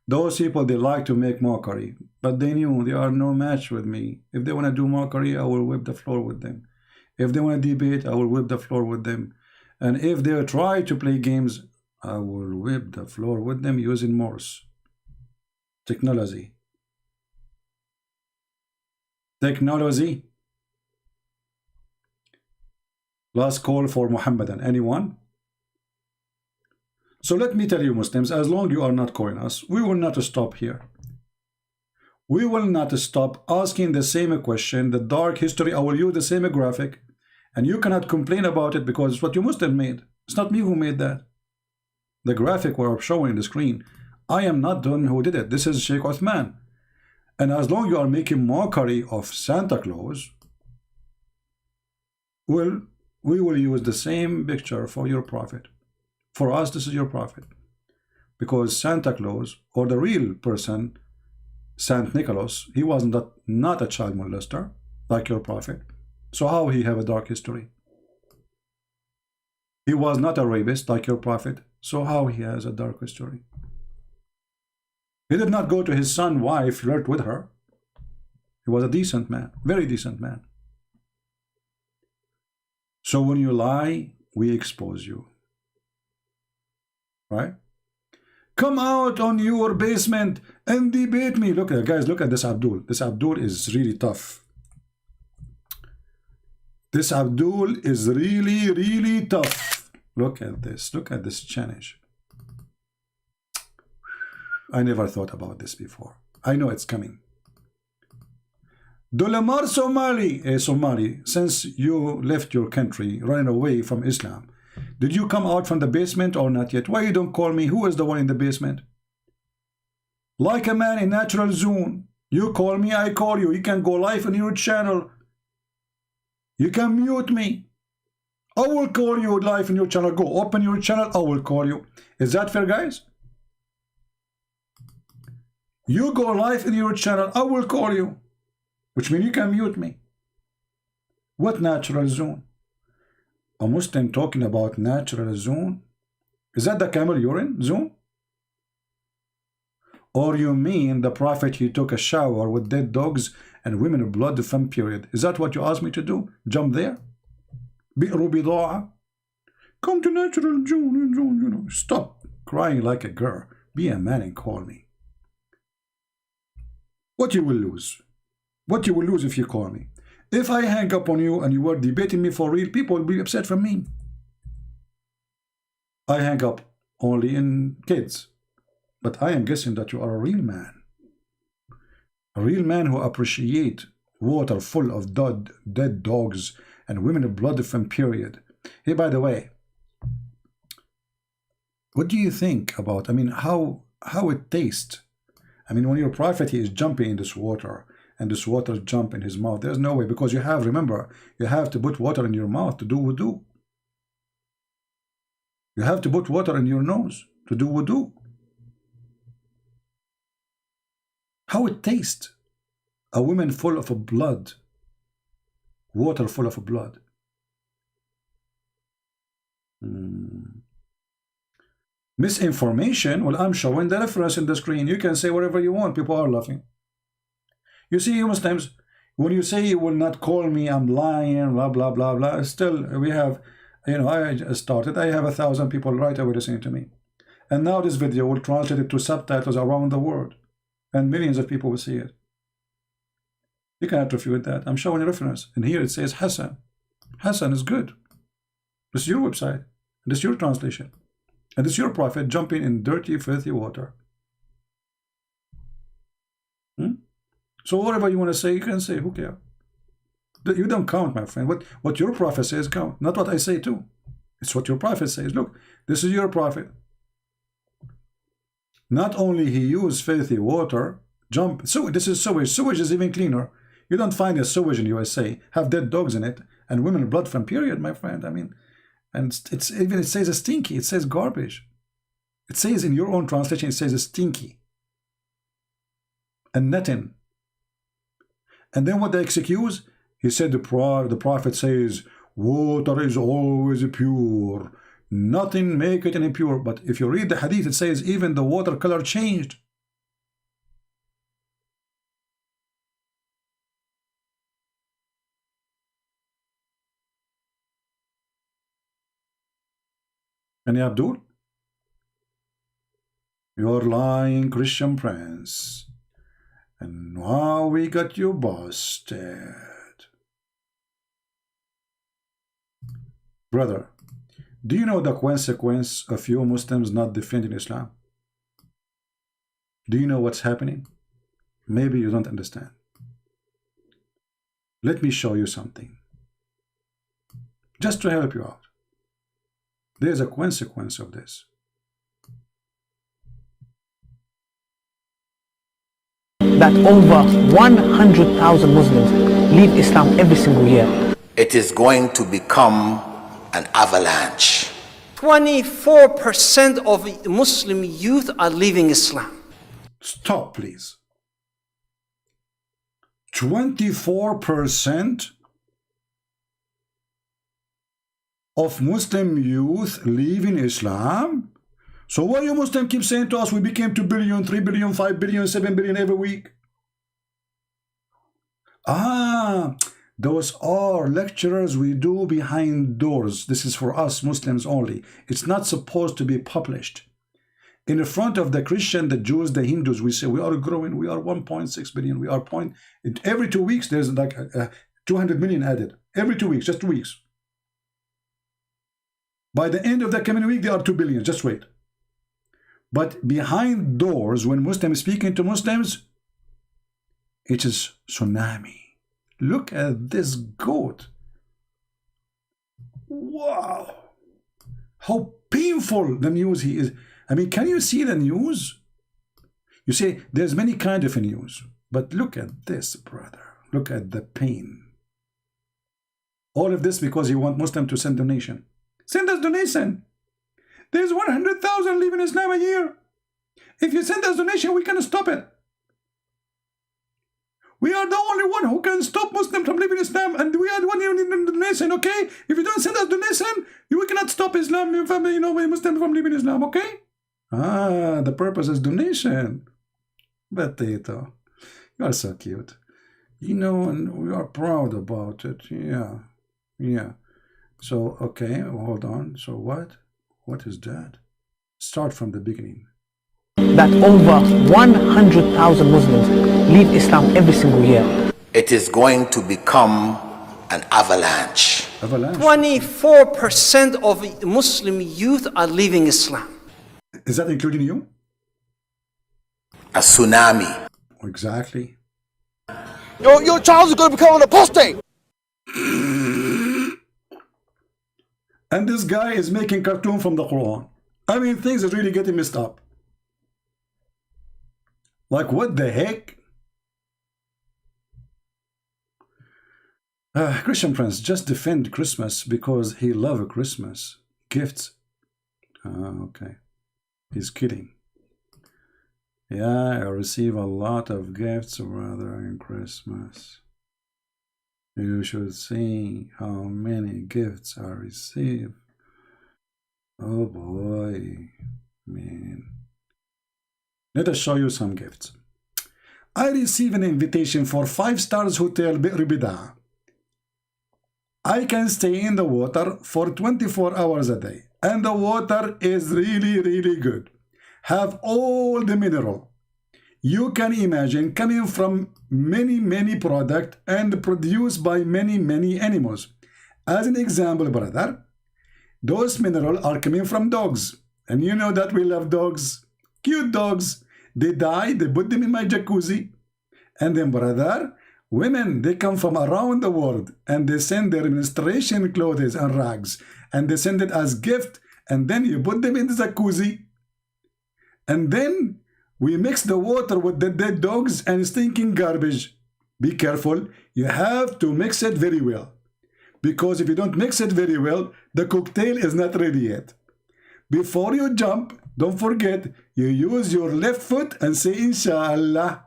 Those people, they like to make mockery, but they knew they are no match with me. If they want to do mockery, I will whip the floor with them. If they want to debate, I will whip the floor with them. And if they try to play games, I will whip the floor with them using Morse. Technology. Technology. Last call for Muhammadan. Anyone? So let me tell you, Muslims, as long as you are not calling us, we will not stop here. We will not stop asking the same question, the dark history. I will use the same graphic, and you cannot complain about it because it's what you Muslim made. It's not me who made that. The graphic we're showing the screen, I am not the one who did it. This is Sheikh Uthman. And as long as you are making mockery of Santa Claus, well, we will use the same picture for your prophet. For us, this is your prophet. Because Santa Claus, or the real person, Saint Nicholas, he was not a child molester like your prophet. So how he have a dark history? He was not a rapist like your prophet. So how he has a dark history? He did not go to his son's wife, flirt with her. He was a decent man, very decent man. So when you lie, we expose you. Right? Come out on your basement and debate me. Look at guys, look at this Abdul. This Abdul is really tough. This Abdul is really tough. Look at this. Look at this challenge. I never thought about this before. I know it's coming. Dolamar Somali, since you left your country, running away from Islam, did you come out from the basement or not yet? Why you don't call me? Who is the one in the basement? Like a man in natural zone. You call me, I call you. You can go live on your channel. You can mute me. I will call you live in your channel. Go open your channel. I will call you. Is that fair, guys? You go live in your channel. I will call you. Which means you can mute me. What natural zone? A Muslim talking about natural zone? Is that the camel urine zone? Or you mean the prophet, he took a shower with dead dogs and women of blood from period? Is that what you asked me to do? Jump there? Come to natural zone, you know. Stop crying like a girl. Be a man and call me. What you will lose? What you will lose if you call me? If I hang up on you and you were debating me for real, people will be upset from me. I hang up only in kids. But I am guessing that you are a real man. A real man who appreciate water full of dead dogs and women of blood from period. Hey, by the way, what do you think about, I mean, how it tastes? I mean, when your prophet, he is jumping in this water, and this water jump in his mouth, there's no way, because you have, remember, you have to put water in your mouth to do wudu. You have to put water in your nose to do wudu. How it tastes? A woman full of blood, water full of blood. Misinformation. Well, I'm showing the reference in the screen. You can say whatever you want. People are laughing. You see, you Muslims, when you say you will not call me, I'm lying, blah, blah, blah, blah. Still, we have, you know, I started. I have 1,000 people right away listening to me. And now this video will translate it to subtitles around the world. And millions of people will see it. You cannot refute that. I'm showing a reference. And here it says Hassan. Hassan is good. This is your website. This is your translation. And this is your prophet jumping in dirty, filthy water. So whatever you want to say, you can say. Who cares? You don't count, my friend. What your prophet says count. Not what I say too. It's what your prophet says. Look, this is your prophet. Not only he used filthy water, jump. So this is sewage. Sewage is even cleaner. You don't find a sewage in USA have dead dogs in it and women blood from period, my friend. I mean, and it's even, it says a stinky. It says garbage. It says in your own translation, it says a stinky and nothing. And then what they excuse? He said the prophet says water is always pure. Nothing make it impure. But if you read the hadith, it says even the water color changed. And Abdul, you're lying Christian prince. And now we got you busted. Brother, do you know the consequence of you Muslims not defending Islam? Do you know what's happening? Maybe you don't understand. Let me show you something. Just to help you out. There's a consequence of this. That over 100,000 Muslims leave Islam every single year. It is going to become an avalanche. 24% of Muslim youth are leaving Islam. Stop, please. 24% of Muslim youth leaving Islam? So why you Muslim keep saying to us we became 2 billion, 3 billion, 5 billion, 7 billion every week? Ah, those are lectures we do behind doors. This is for us Muslims only. It's not supposed to be published. In the front of the Christian, the Jews, the Hindus, we say we are growing, we are 1.6 billion, we are every 2 weeks there's like 200 million added. Every 2 weeks, just 2 weeks. By the end of the coming week, there are 2 billion, just wait. But behind doors, when Muslims speaking to Muslims, it is tsunami. Look at this goat. Wow. How painful the news he is. I mean, can you see the news? You say there's many kind of news, but look at this, brother. Look at the pain. All of this because you want Muslim to send donation. Send us donation. There's 100,000 leaving Islam a year. If you send us donation, we can stop it. We are the only one who can stop Muslims from leaving Islam, and we are the one who need donation, okay? If you don't send us donation, we cannot stop Islam, Muslims from leaving Islam, okay? Ah, the purpose is donation. Potato. You are so cute. You know, and we are proud about it. Yeah. Yeah. So, okay, hold on. So what? What is that? Start from the beginning. That over 100,000 Muslims leave Islam every single year. It is going to become an avalanche. 24% of Muslim youth are leaving Islam. Is that including you? A tsunami. Exactly. Your child is going to become an apostate. And this guy is making cartoon from the Quran. I mean, things are really getting messed up. Like, what the heck? Christian Prince just defend Christmas because he loves Christmas. Gifts. Okay. He's kidding. Yeah, I receive a lot of gifts, brother, in Christmas. You should see how many gifts I receive. Oh boy, man. Let us show you some gifts. I receive an invitation for 5-star hotel Bi'r Bida. I can stay in the water for 24 hours a day. And the water is really, really good. Have all the mineral. You can imagine coming from many products and produced by many animals. As an example, brother, those minerals are coming from dogs. And you know that we love dogs. Cute dogs. They die, they put them in my jacuzzi. And then, brother, women, they come from around the world and they send their menstruation clothes and rags. And they send it as gift. And then you put them in the jacuzzi. And then we mix the water with the dead dogs and stinking garbage. Be careful. You have to mix it very well. Because if you don't mix it very well, the cocktail is not ready yet. Before you jump, don't forget, you use your left foot and say Inshallah.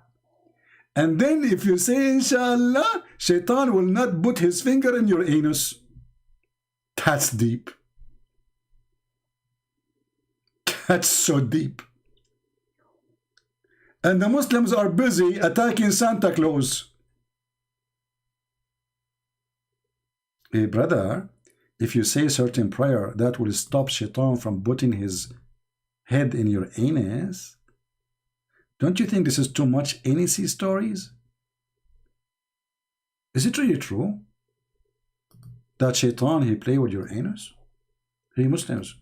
And then if you say Inshallah, Shaitan will not put his finger in your anus. That's deep. That's so deep. And the Muslims are busy attacking Santa Claus. Hey, brother, if you say a certain prayer, that will stop Shaitan from putting his head in your anus. Don't you think this is too much NEC stories? Is it really true that Shaitan, he play with your anus? Hey, Muslims.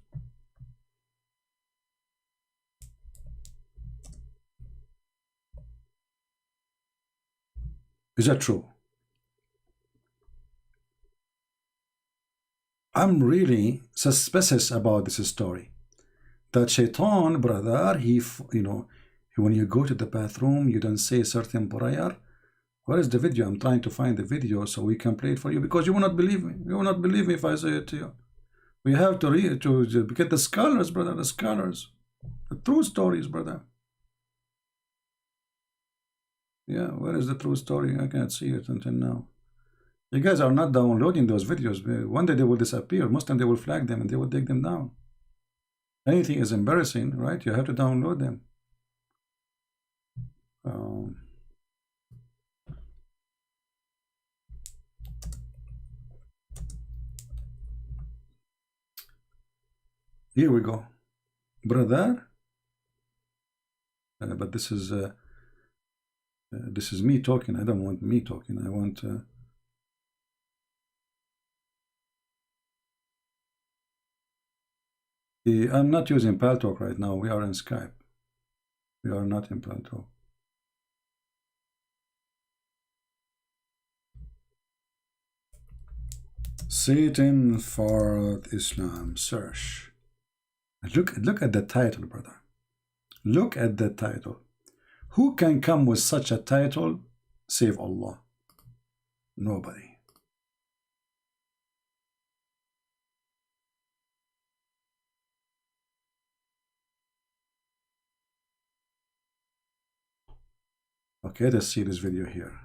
Is that true? I'm really suspicious about this story. That Shaitan, brother, when you go to the bathroom, you don't say a certain prayer. Where is the video? I'm trying to find the video so we can play it for you because you will not believe me. You will not believe me if I say it to you. We have to read to get the scholars, brother, the scholars, the true stories, brother. Yeah, where is the true story? I can't see it until now. You guys are not downloading those videos. One day they will disappear. Most time they will flag them and they will take them down. Anything is embarrassing, right? You have to download them. Here we go, brother. But this is me talking. I don't want me talking. I want. I'm not using Paltalk right now. We are in Skype. We are not in Paltalk. Satan for Islam. Search. Look at the title, brother. Look at the title. Who can come with such a title save Allah? Nobody. Okay, let's see this video here.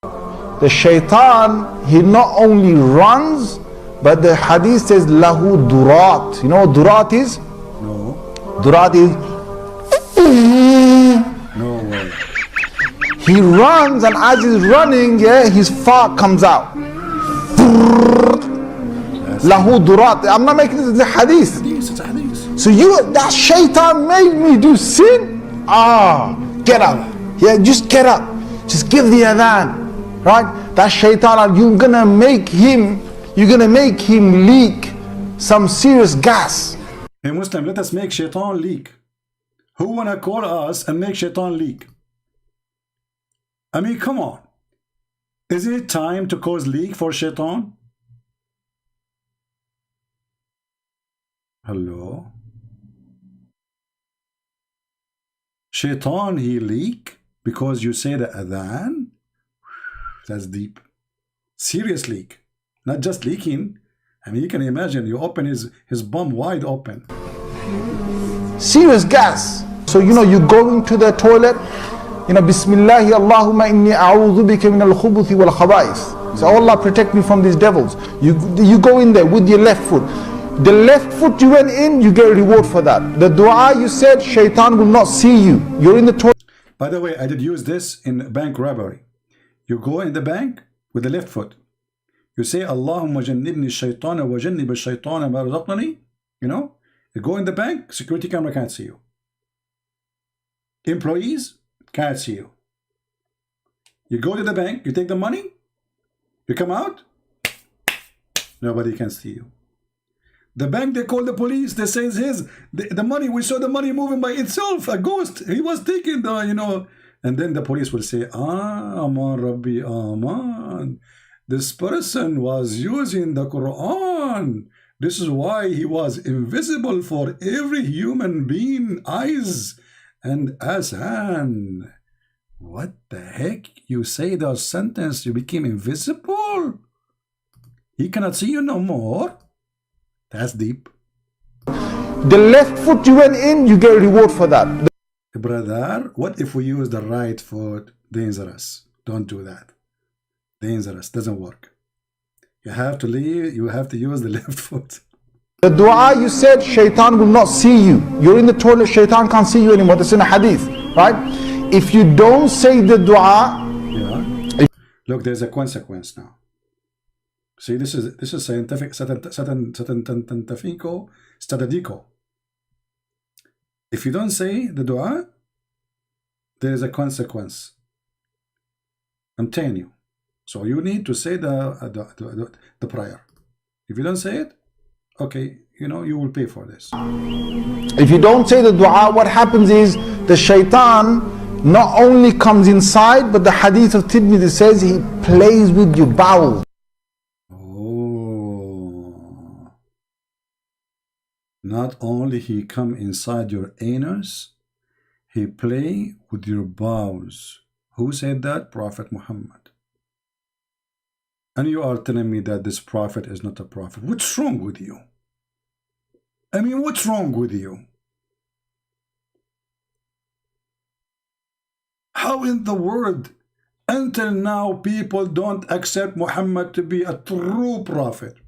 The shaitan, he not only runs, but the hadith says lahu durat. You know what durat is? No. Durat is no way. He runs, and as he's running, yeah, his fart comes out. Lahu durat. I'm not making this in the hadith. It's a hadith. So that shaitan made me do sin. Get up. Yeah, just get up. Just give the adhan. Right? That shaitan, you're gonna make him leak some serious gas. Hey Muslim, let us make shaitan leak. Who wanna call us and make shaitan leak? I mean, come on. Is it time to cause leak for shaitan? Hello? Shaitan, he leak because you say the adhan? That's deep. Serious leak. Not just leaking. I mean, you can imagine, you open his bum wide open. Serious gas. So, you go into the toilet, Bismillahi Allahumma inni a'udhu bika min al-khubuthi wal khaba'ith. So, Allah protect me from these devils. You go in there with your left foot. The left foot you went in, you get a reward for that. The dua you said, shaitan will not see you. You're in the toilet. By the way, I did use this in bank robbery. You go in the bank with the left foot. You say, Allahumma jannibni shaytana wa jannib shaytana ma razaqtani. You go in the bank, security camera can't see you. Employees can't see you. You go to the bank, you take the money, you come out, nobody can see you. The bank, they call the police, they say the money, we saw the money moving by itself, a ghost, he was taking the, and then the police will say, Aman Rabbi Aman, this person was using the Quran. This is why he was invisible for every human being eyes and azan. What the heck? You say that sentence, you became invisible? He cannot see you no more? That's deep. The left foot you went in, you get a reward for that. Brother, what if we use the right foot? Dangerous. Don't do that. Dangerous. Doesn't work. You have to leave. You have to use the left foot. The dua you said, shaitan will not see you. You're in the toilet, shaitan can't see you anymore. That's in a hadith, right? If you don't say the dua, look, there's a consequence now. See, this is scientific, statistico. If you don't say the dua, there is a consequence. I'm telling you. So you need to say the prayer. If you don't say it, okay, you will pay for this. If you don't say the dua, what happens is the shaitan not only comes inside, but the hadith of Tirmidhi says he plays with your bowels. Not only he come inside your anus, he play with your bowels. Who said that? Prophet Muhammad. And you are telling me that this prophet is not a prophet. What's wrong with you? I mean, what's wrong with you? How in the world, until now, people don't accept Muhammad to be a true prophet?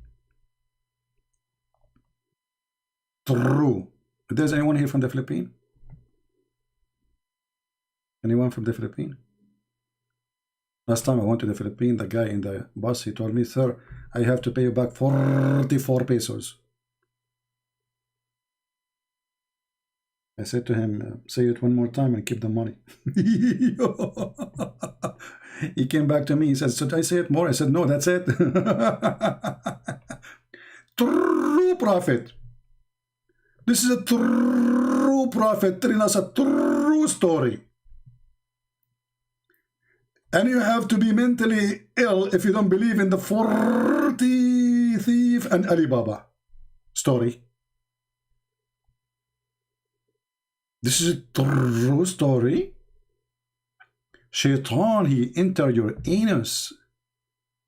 True. There's anyone here from the Philippines? Anyone from the Philippines? Last time I went to the Philippines, the guy in the bus, he told me, sir, I have to pay you back 44 pesos. I said to him, say it one more time and keep the money. He came back to me, he said, should I say it more? I said, no, that's it. True prophet. This is a true prophet telling us a true story. And you have to be mentally ill if you don't believe in the 40 thief and Alibaba story. This is a true story. Shaitan, he entered your anus.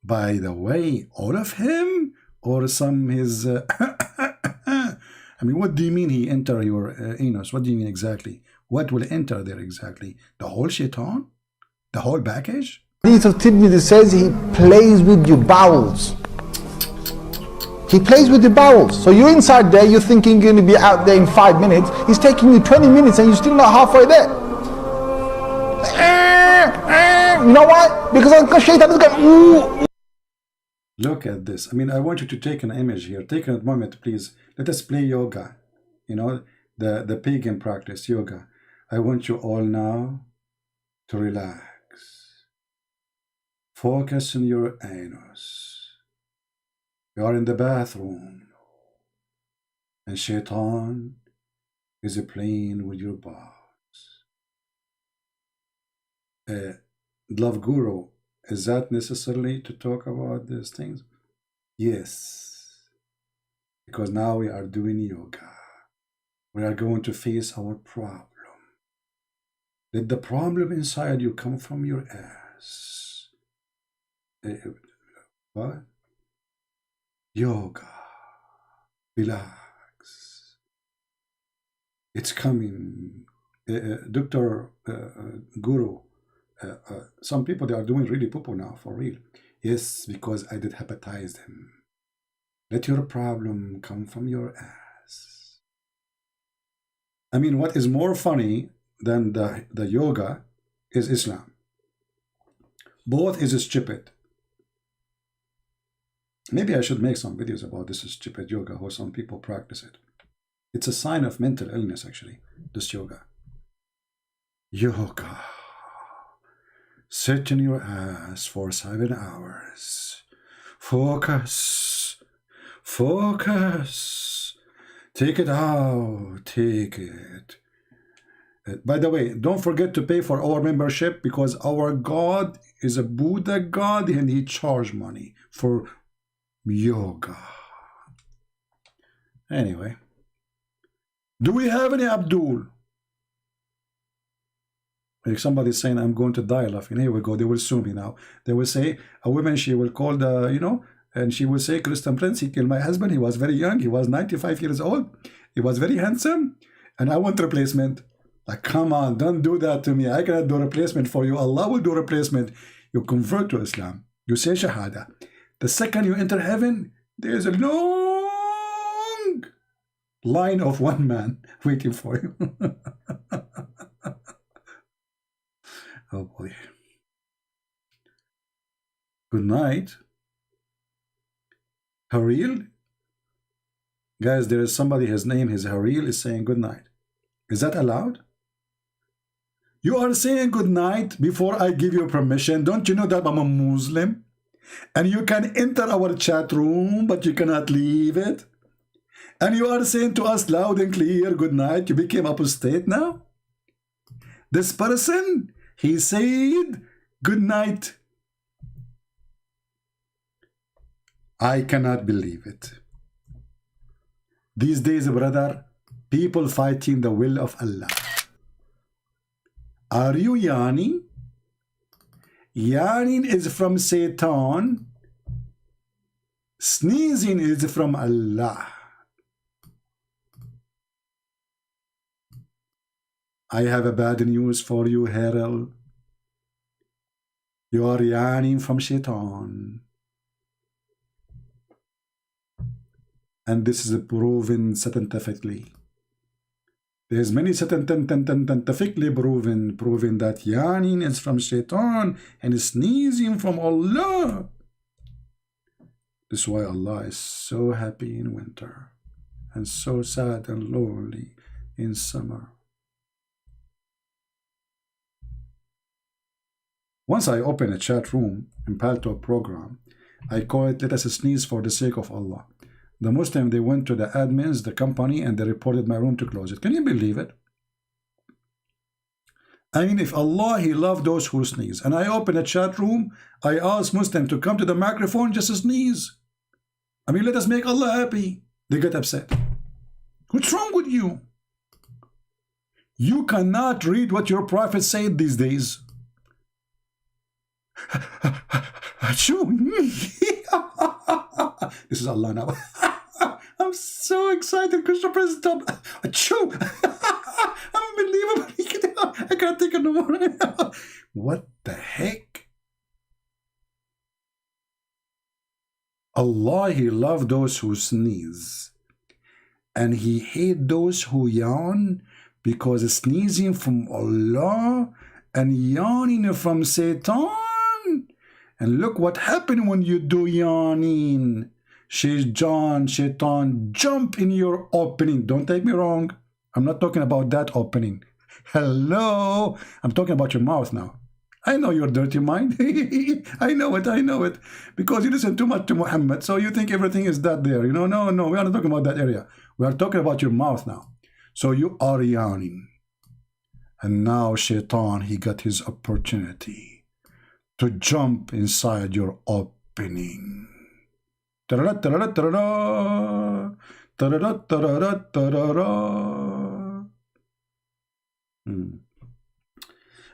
By the way, all of him or some his... I mean, what do you mean he enter your anus? What do you mean exactly? What will enter there exactly? The whole shaitan? The whole package? Hadith of Tirmidhi says he plays with your bowels. He plays with your bowels. So you're inside there, you're thinking you're going to be out there in 5 minutes. He's taking you 20 minutes and you're still not halfway there. You know why? Because shaitan is going, ooh. Look at this. I mean, I want you to take an image here. Take a moment, please. Let us play yoga. You know, the pagan practice, yoga. I want you all now to relax. Focus on your anus. You are in the bathroom. And shaitan is playing with your balls. Love Guru, is that necessarily to talk about these things? Yes. Because now we are doing yoga. We are going to face our problem. Let the problem inside you come from your ass. What? Yoga. Relax. It's coming. Dr. Guru, some people, they are doing really poo-poo now, for real. Yes, because I did hepatize them. Let your problem come from your ass. I mean, what is more funny than the yoga is Islam. Both is stupid. Maybe I should make some videos about this stupid yoga, how some people practice it. It's a sign of mental illness, actually, this yoga. Yoga. Sit in your ass for 7 hours. Focus. Focus. Take it out. Take it. By the way, don't forget to pay for our membership, because our God is a Buddha God and he charges money for yoga. Anyway, do we have any Abdul? Like somebody's saying, I'm going to die laughing. Here we go. They will sue me now. They will say, a woman, she will call the, you know, and she will say, Christian Prince, he killed my husband. He was very young. He was 95 years old. He was very handsome. And I want replacement. Like, come on, don't do that to me. I cannot do replacement for you. Allah will do replacement. You convert to Islam. You say Shahada. The second you enter heaven, there's a long line of one man waiting for you. Oh boy. Good night. Haril? Guys, there is somebody, his name is Haril, is saying good night. Is that allowed? You are saying good night before I give you permission. Don't you know that I'm a Muslim? And you can enter our chat room, but you cannot leave it. And you are saying to us loud and clear, good night. You became apostate now? This person, he said, good night. I cannot believe it. These days, brother, people fighting the will of Allah. Are you yawning? Yawning is from Satan, Sneezing is from Allah. I have a bad news for you, Harold. You are yawning from shaitan. And this is proven scientifically. There's many scientifically proven that yawning is from shaitan and sneezing from Allah. This is why Allah is so happy in winter and so sad and lonely in summer. Once I open a chat room in Paltalk program, I call it "Let us sneeze for the sake of Allah." The Muslim, they went to the admins, the company, and they reported my room to close it. Can you believe it? I mean, if Allah, He loved those who sneeze, and I open a chat room, I ask Muslim to come to the microphone just to sneeze. I mean, let us make Allah happy. They get upset. What's wrong with you? You cannot read what your Prophet said these days. This is Allah now. I'm so excited. Christian Prince, stop. Unbelievable. I can't take it no more. What the heck? Allah, He loved those who sneeze, and He hate those who yawn, because sneezing from Allah and yawning from Satan. And look what happened when you do yawning. Shaitan jump in your opening. Don't take me wrong. I'm not talking about that opening. Hello. I'm talking about your mouth now. I know your dirty mind. I know it. Because you listen too much to Muhammad, so you think everything is that there. You know, no, we are not talking about that area. We are talking about your mouth now. So you are yawning. And now Shaitan, he got his opportunity to jump inside your opening. Ta-da-da, ta-da-da, ta-da-da. Ta-da-da, ta-da-da, ta-da-da.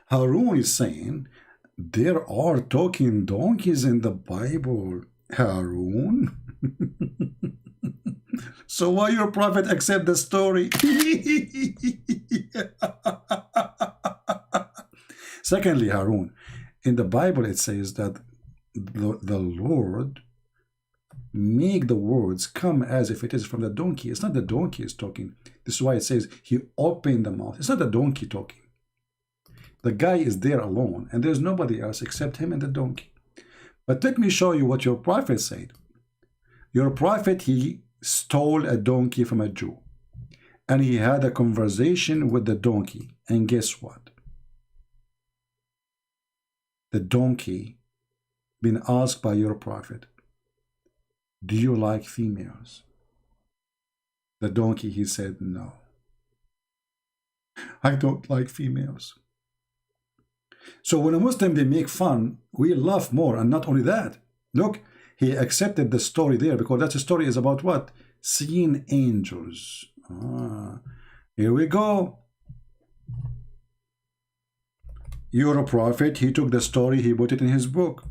Harun is saying, there are talking donkeys in the Bible. Harun? So why your prophet accept the story? Secondly, Harun, in the Bible it says that the Lord make the words come as if it is from the donkey. It's not the donkey is talking. This is why it says he opened the mouth. It's not the donkey talking. The guy is there alone, and there's nobody else except him and the donkey. But let me show you what your prophet said. Your prophet, he stole a donkey from a Jew, and he had a conversation with the donkey. And guess what? The donkey been asked by your prophet, do you like females? The donkey, he said, no. I don't like females. So when a Muslim, they make fun, we laugh more. And not only that, look, he accepted the story there, because that story is about what? Seeing angels. Here we go. You're a prophet. He took the story, he put it in his book.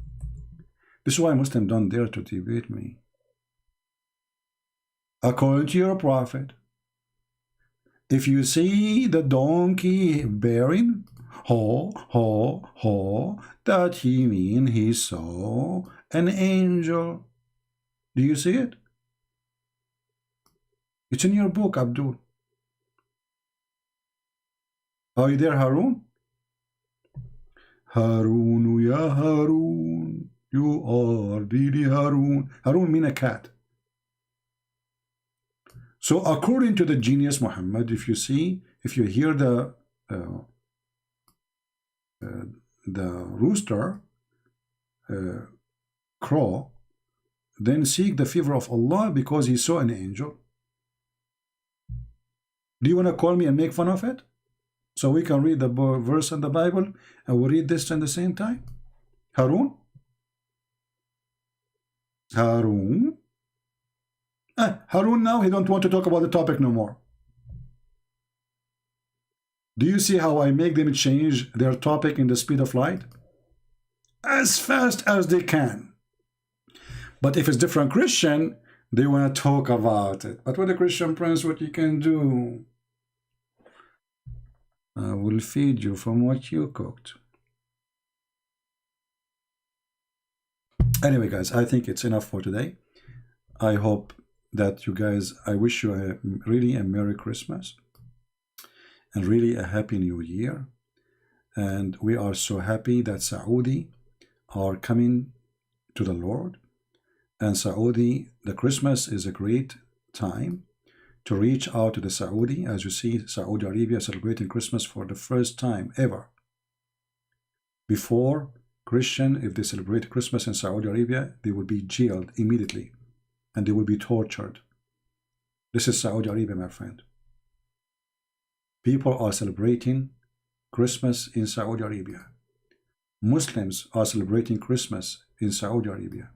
This is why Muslims don't dare to debate me. According to your prophet, if you see the donkey bearing, that he mean he saw an angel. Do you see it? It's in your book, Abdul. Are you there, Harun? Harun, ya Harun. You are really Harun. Harun mean a cat. So according to the genius Muhammad, if you hear the rooster crow, then seek the favor of Allah because he saw an angel. Do you want to call me and make fun of it? So we can read the verse in the Bible and we read this at the same time? Harun? Harun? Harun now, he don't want to talk about the topic no more. Do you see how I make them change their topic in the speed of light? As fast as they can. But if it's different Christian, they want to talk about it. But with the Christian Prince, what you can do? I will feed you from what you cooked. Anyway, guys, I think it's enough for today. I hope that you guys, I wish you really a Merry Christmas and really a Happy New Year. And we are so happy that Saudi are coming to the Lord. And Saudi, the Christmas is a great time to reach out to the Saudi. As you see, Saudi Arabia celebrating Christmas for the first time ever. Before, Christian, if they celebrate Christmas in Saudi Arabia, they will be jailed immediately and they will be tortured. This is Saudi Arabia, my friend. People are celebrating Christmas in Saudi Arabia. Muslims are celebrating Christmas in Saudi Arabia.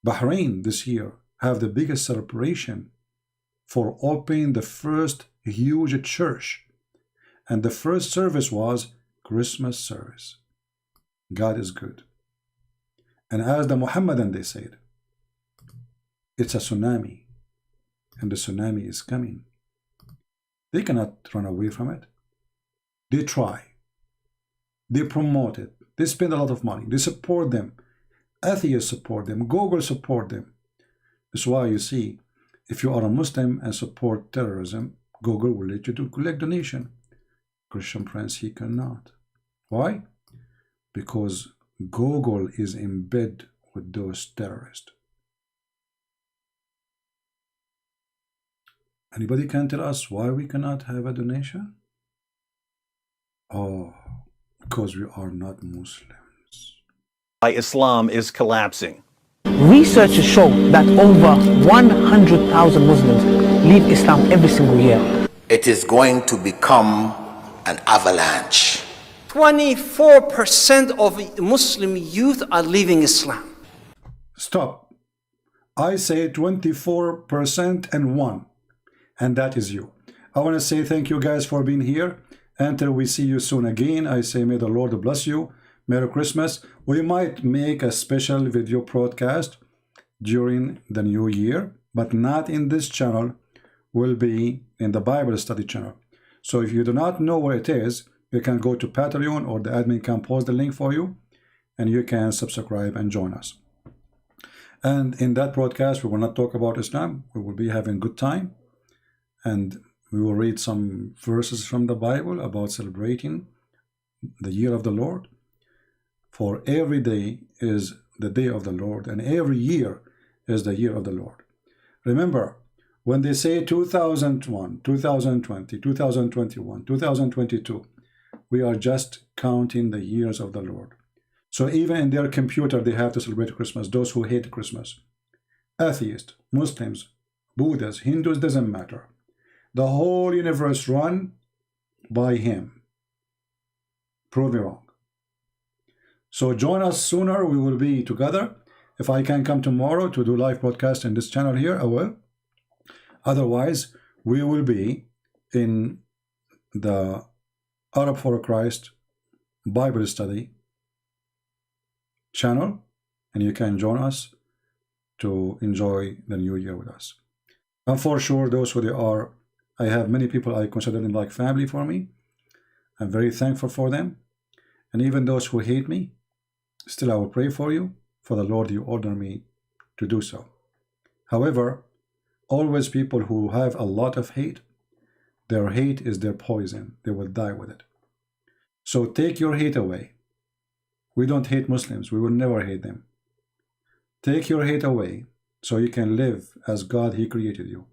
Bahrain this year have the biggest celebration for opening the first huge church. And the first service was Christmas service. God is good. And as the Muhammadan, they said, it's a tsunami. And the tsunami is coming. They cannot run away from it. They try. They promote it. They spend a lot of money. They support them. Atheists support them. Google support them. That's why you see, if you are a Muslim and support terrorism, Google will let you to collect donation. Christian Prince, he cannot. Why? Because Google is in bed with those terrorists. Anybody can tell us why we cannot have a donation? Oh, because we are not Muslims. Islam is collapsing. Researchers show that over 100,000 Muslims leave Islam every single year. It is going to become an avalanche. 24% of Muslim youth are leaving Islam. Stop. I say 24% and 1. And that is you. I want to say thank you guys for being here. Until we see you soon again, I say may the Lord bless you. Merry Christmas. We might make a special video broadcast during the new year, but not in this channel. Will be in the Bible study channel. So if you do not know where it is, you can go to Patreon, or the admin can post the link for you, and you can subscribe and join us. And in that broadcast, we will not talk about Islam. We will be having good time, and we will read some verses from the Bible about celebrating the year of the Lord. For every day is the day of the Lord, and every year is the year of the Lord. Remember, when they say 2001, 2020, 2021, 2022, we are just counting the years of the Lord. So even in their computer, they have to celebrate Christmas, those who hate Christmas. Atheists, Muslims, Buddhists, Hindus, doesn't matter. The whole universe run by him. Prove me wrong. So join us sooner. We will be together. If I can come tomorrow to do live broadcast in this channel here, I will. Otherwise, we will be in the Arab for Christ Bible study channel, and you can join us to enjoy the new year with us. And for sure, those who they are, I have many people I consider them like family for me. I'm very thankful for them. And even those who hate me, still I will pray for you, for the Lord you order me to do so. However, always people who have a lot of hate, their hate is their poison. They will die with it. So take your hate away. We don't hate Muslims. We will never hate them. Take your hate away so you can live as God, He created you.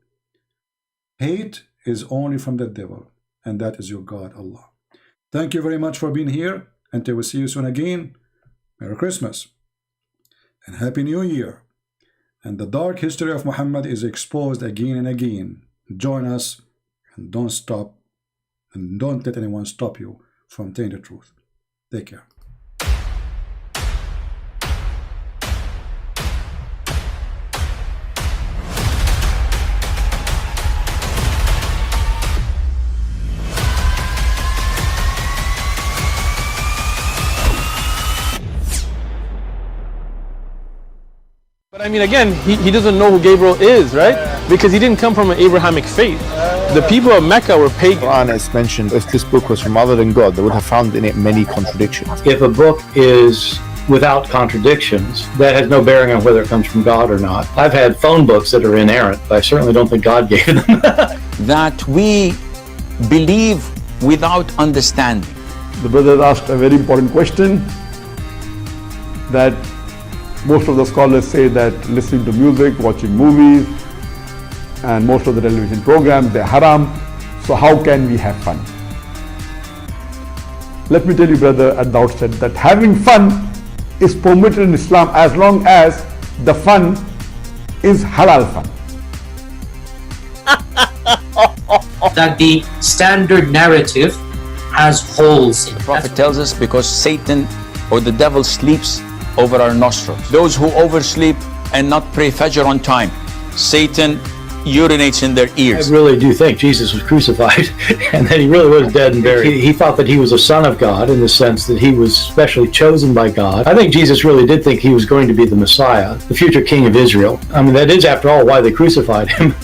Hate is only from the devil, and that is your God, Allah. Thank you very much for being here. Until we see you soon again, Merry Christmas and Happy New Year. And the dark history of Muhammad is exposed again and again. Join us and don't stop, and don't let anyone stop you from telling the truth. Take care. But I mean, again, he doesn't know who Gabriel is, right? Because he didn't come from an Abrahamic faith. The people of Mecca were pagan. Quran has mentioned if this book was from other than God, they would have found in it many contradictions. If a book is without contradictions, that has no bearing on whether it comes from God or not. I've had phone books that are inerrant, but I certainly don't think God gave them. That we believe without understanding. The brother asked a very important question, that most of the scholars say that listening to music, watching movies, and most of the television programs, they're haram. So how can we have fun? Let me tell you, brother, at the outset that having fun is permitted in Islam as long as the fun is halal fun. That the standard narrative has holes in it. The Prophet tells us because Satan or the devil sleeps over our nostrils. Those who oversleep and not pray Fajr on time, Satan urinates in their ears. I really do think Jesus was crucified and that he really was dead and buried. He thought that he was a son of God in the sense that he was specially chosen by God. I think Jesus really did think he was going to be the Messiah, the future king of Israel. I mean, that is, after all, why they crucified him.